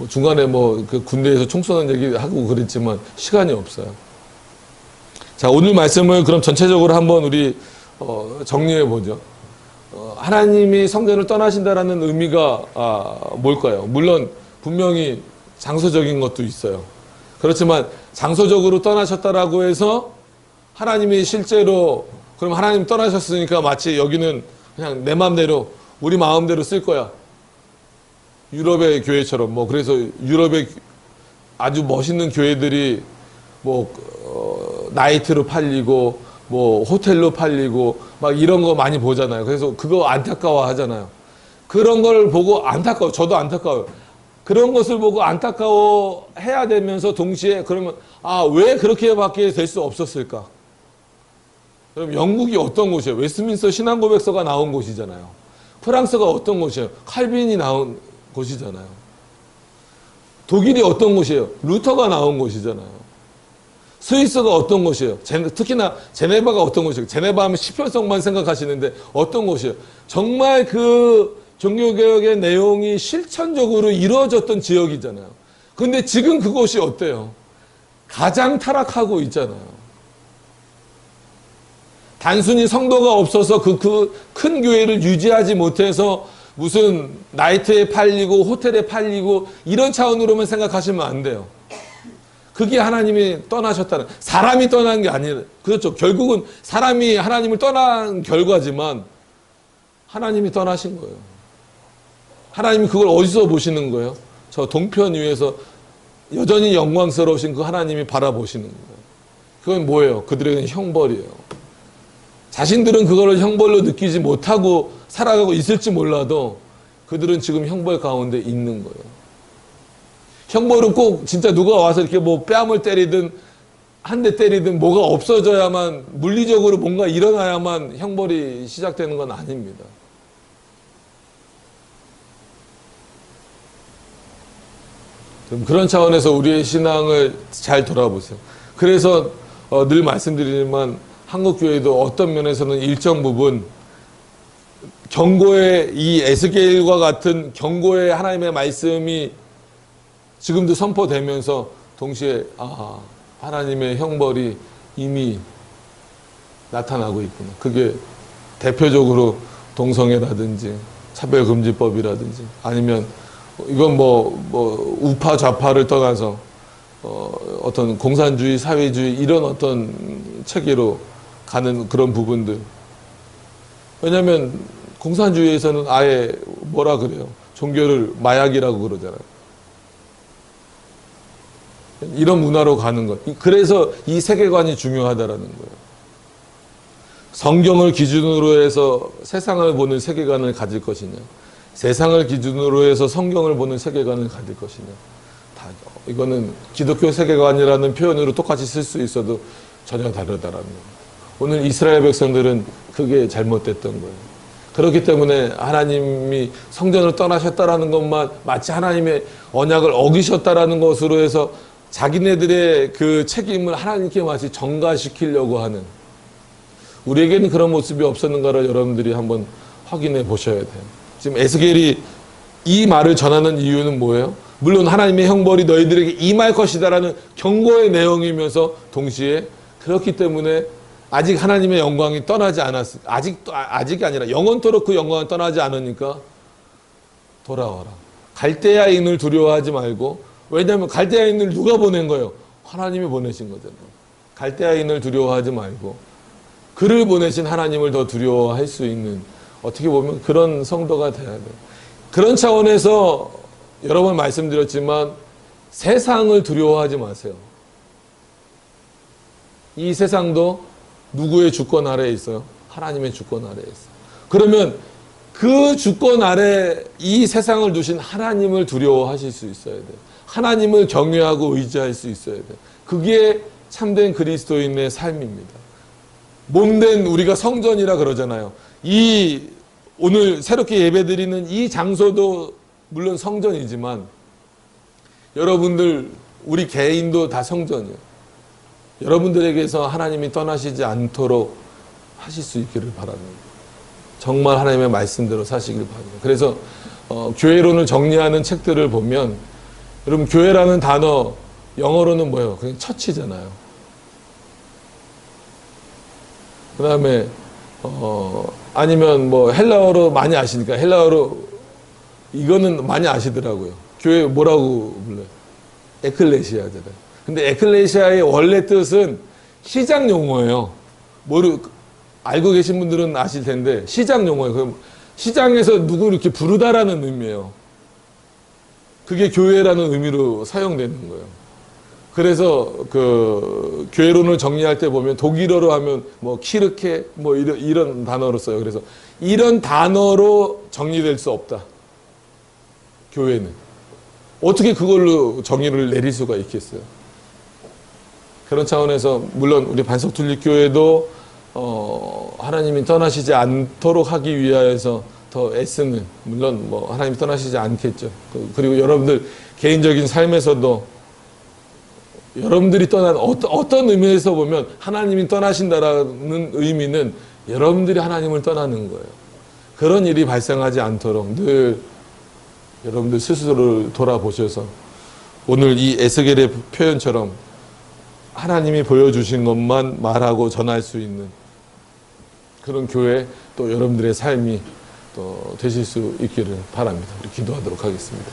중간에 그 군대에서 총 쏘는 얘기 하고 그랬지만 시간이 없어요. 자, 오늘 말씀을 그럼 전체적으로 한번 우리 정리해 보죠. 하나님이 성전을 떠나신다라는 의미가 뭘까요? 물론 분명히 장소적인 것도 있어요. 그렇지만 장소적으로 떠나셨다라고 해서 하나님이 실제로 그럼 하나님 떠나셨으니까 마치 여기는 그냥 내 마음대로 우리 마음대로 쓸 거야. 유럽의 교회처럼 뭐 그래서 유럽의 아주 멋있는 교회들이 뭐 나이트로 팔리고 뭐 호텔로 팔리고 막 이런 거 많이 보잖아요. 그래서 그거 안타까워 하잖아요. 그런 걸 보고 안타까워. 저도 안타까워요. 그런 것을 보고 안타까워 해야 되면서 동시에 그러면 왜 그렇게밖에 될 수 없었을까? 그럼 영국이 어떤 곳이에요? 웨스트민스터 신앙고백서가 나온 곳이잖아요. 프랑스가 어떤 곳이에요? 칼빈이 나온 곳이잖아요. 독일이 어떤 곳이에요? 루터가 나온 곳이잖아요. 스위스가 어떤 곳이에요? 특히나 제네바가 어떤 곳이에요? 제네바 하면 시편성만 생각하시는데 어떤 곳이에요? 정말 그 종교개혁의 내용이 실천적으로 이루어졌던 지역이잖아요. 근데 지금 그곳이 어때요? 가장 타락하고 있잖아요. 단순히 성도가 없어서 그 큰 교회를 유지하지 못해서 무슨 나이트에 팔리고 호텔에 팔리고 이런 차원으로만 생각하시면 안 돼요. 그게 하나님이 떠나셨다는, 사람이 떠난 게 아니라, 그렇죠. 결국은 사람이 하나님을 떠난 결과지만 하나님이 떠나신 거예요. 하나님이 그걸 어디서 보시는 거예요? 저 동편 위에서 여전히 영광스러우신 그 하나님이 바라보시는 거예요. 그건 뭐예요? 그들에게는 형벌이에요. 자신들은 그거를 형벌로 느끼지 못하고 살아가고 있을지 몰라도 그들은 지금 형벌 가운데 있는 거예요. 형벌은 꼭 진짜 누가 와서 이렇게 뭐 뺨을 때리든 한 대 때리든 뭐가 없어져야만, 물리적으로 뭔가 일어나야만 형벌이 시작되는 건 아닙니다. 그런 차원에서 우리의 신앙을 잘 돌아보세요. 그래서 늘 말씀드리지만 한국교회도 어떤 면에서는 일정 부분 경고의, 이 에스겔과 같은 경고의 하나님의 말씀이 지금도 선포되면서 동시에 하나님의 형벌이 이미 나타나고 있구나. 그게 대표적으로 동성애라든지 차별금지법이라든지 아니면 이건 우파 좌파를 떠나서 어떤 공산주의, 사회주의 이런 어떤 체계로 가는 그런 부분들. 왜냐하면 공산주의에서는 아예 뭐라 그래요? 종교를 마약이라고 그러잖아요. 이런 문화로 가는 것. 그래서 이 세계관이 중요하다라는 거예요. 성경을 기준으로 해서 세상을 보는 세계관을 가질 것이냐, 세상을 기준으로 해서 성경을 보는 세계관을 가질 것이냐. 이거는 기독교 세계관이라는 표현으로 똑같이 쓸 수 있어도 전혀 다르다라는 거예요. 오늘 이스라엘 백성들은 그게 잘못됐던 거예요. 그렇기 때문에 하나님이 성전을 떠나셨다라는 것만 마치 하나님의 언약을 어기셨다라는 것으로 해서 자기네들의 그 책임을 하나님께 마치 전가시키려고 하는, 우리에게는 그런 모습이 없었는가를 여러분들이 한번 확인해 보셔야 돼요. 지금 에스겔이 이 말을 전하는 이유는 뭐예요? 물론 하나님의 형벌이 너희들에게 임할 것이다라는 경고의 내용이면서 동시에 그렇기 때문에 아직 하나님의 영광이 떠나지 않았을, 아직이 아니라 영원토록 그 영광은 떠나지 않으니까 돌아와라. 갈대아인을 두려워하지 말고, 왜냐하면 갈대아인을 누가 보낸 거예요? 하나님이 보내신 거잖아요. 갈대아인을 두려워하지 말고 그를 보내신 하나님을 더 두려워할 수 있는, 어떻게 보면 그런 성도가 돼야 돼요. 그런 차원에서 여러 번 말씀드렸지만 세상을 두려워하지 마세요. 이 세상도 누구의 주권 아래에 있어요? 하나님의 주권 아래에 있어요. 그러면 그 주권 아래 이 세상을 두신 하나님을 두려워하실 수 있어야 돼요. 하나님을 경외하고 의지할 수 있어야 돼요. 그게 참된 그리스도인의 삶입니다. 몸된 우리가 성전이라 그러잖아요. 오늘 새롭게 예배드리는 이 장소도 물론 성전이지만 여러분들, 우리 개인도 다 성전이에요. 여러분들에게서 하나님이 떠나시지 않도록 하실 수 있기를 바랍니다. 정말 하나님의 말씀대로 사시길 바랍니다. 그래서 교회론을 정리하는 책들을 보면, 여러분 교회라는 단어 영어로는 뭐예요? 그냥 처치잖아요. 그 다음에 아니면 헬라어로 많이 아시니까 헬라어로 이거는 많이 아시더라고요. 교회 뭐라고 불러요? 에클레시아잖아요. 근데 에클레시아의 원래 뜻은 시장 용어예요. 알고 계신 분들은 아실 텐데 시장 용어예요. 그럼 시장에서 누구 이렇게 부르다라는 의미예요. 그게 교회라는 의미로 사용되는 거예요. 그래서 그 교회론을 정리할 때 보면 독일어로 하면 뭐 키르케 뭐 이런 단어로 써요. 그래서 이런 단어로 정리될 수 없다. 교회는 어떻게 그걸로 정의를 내릴 수가 있겠어요? 그런 차원에서 물론 우리 반석둘립교회도 하나님이 떠나시지 않도록 하기 위하여서 더 애쓰는, 물론 뭐 하나님이 떠나시지 않겠죠. 그리고 여러분들 개인적인 삶에서도 여러분들이 떠난 어떤 의미에서 보면 하나님이 떠나신다라는 의미는 여러분들이 하나님을 떠나는 거예요. 그런 일이 발생하지 않도록 늘 여러분들 스스로를 돌아보셔서 오늘 이 에스겔의 표현처럼 하나님이 보여주신 것만 말하고 전할 수 있는 그런 교회, 또 여러분들의 삶이 또 되실 수 있기를 바랍니다. 우리 기도하도록 하겠습니다.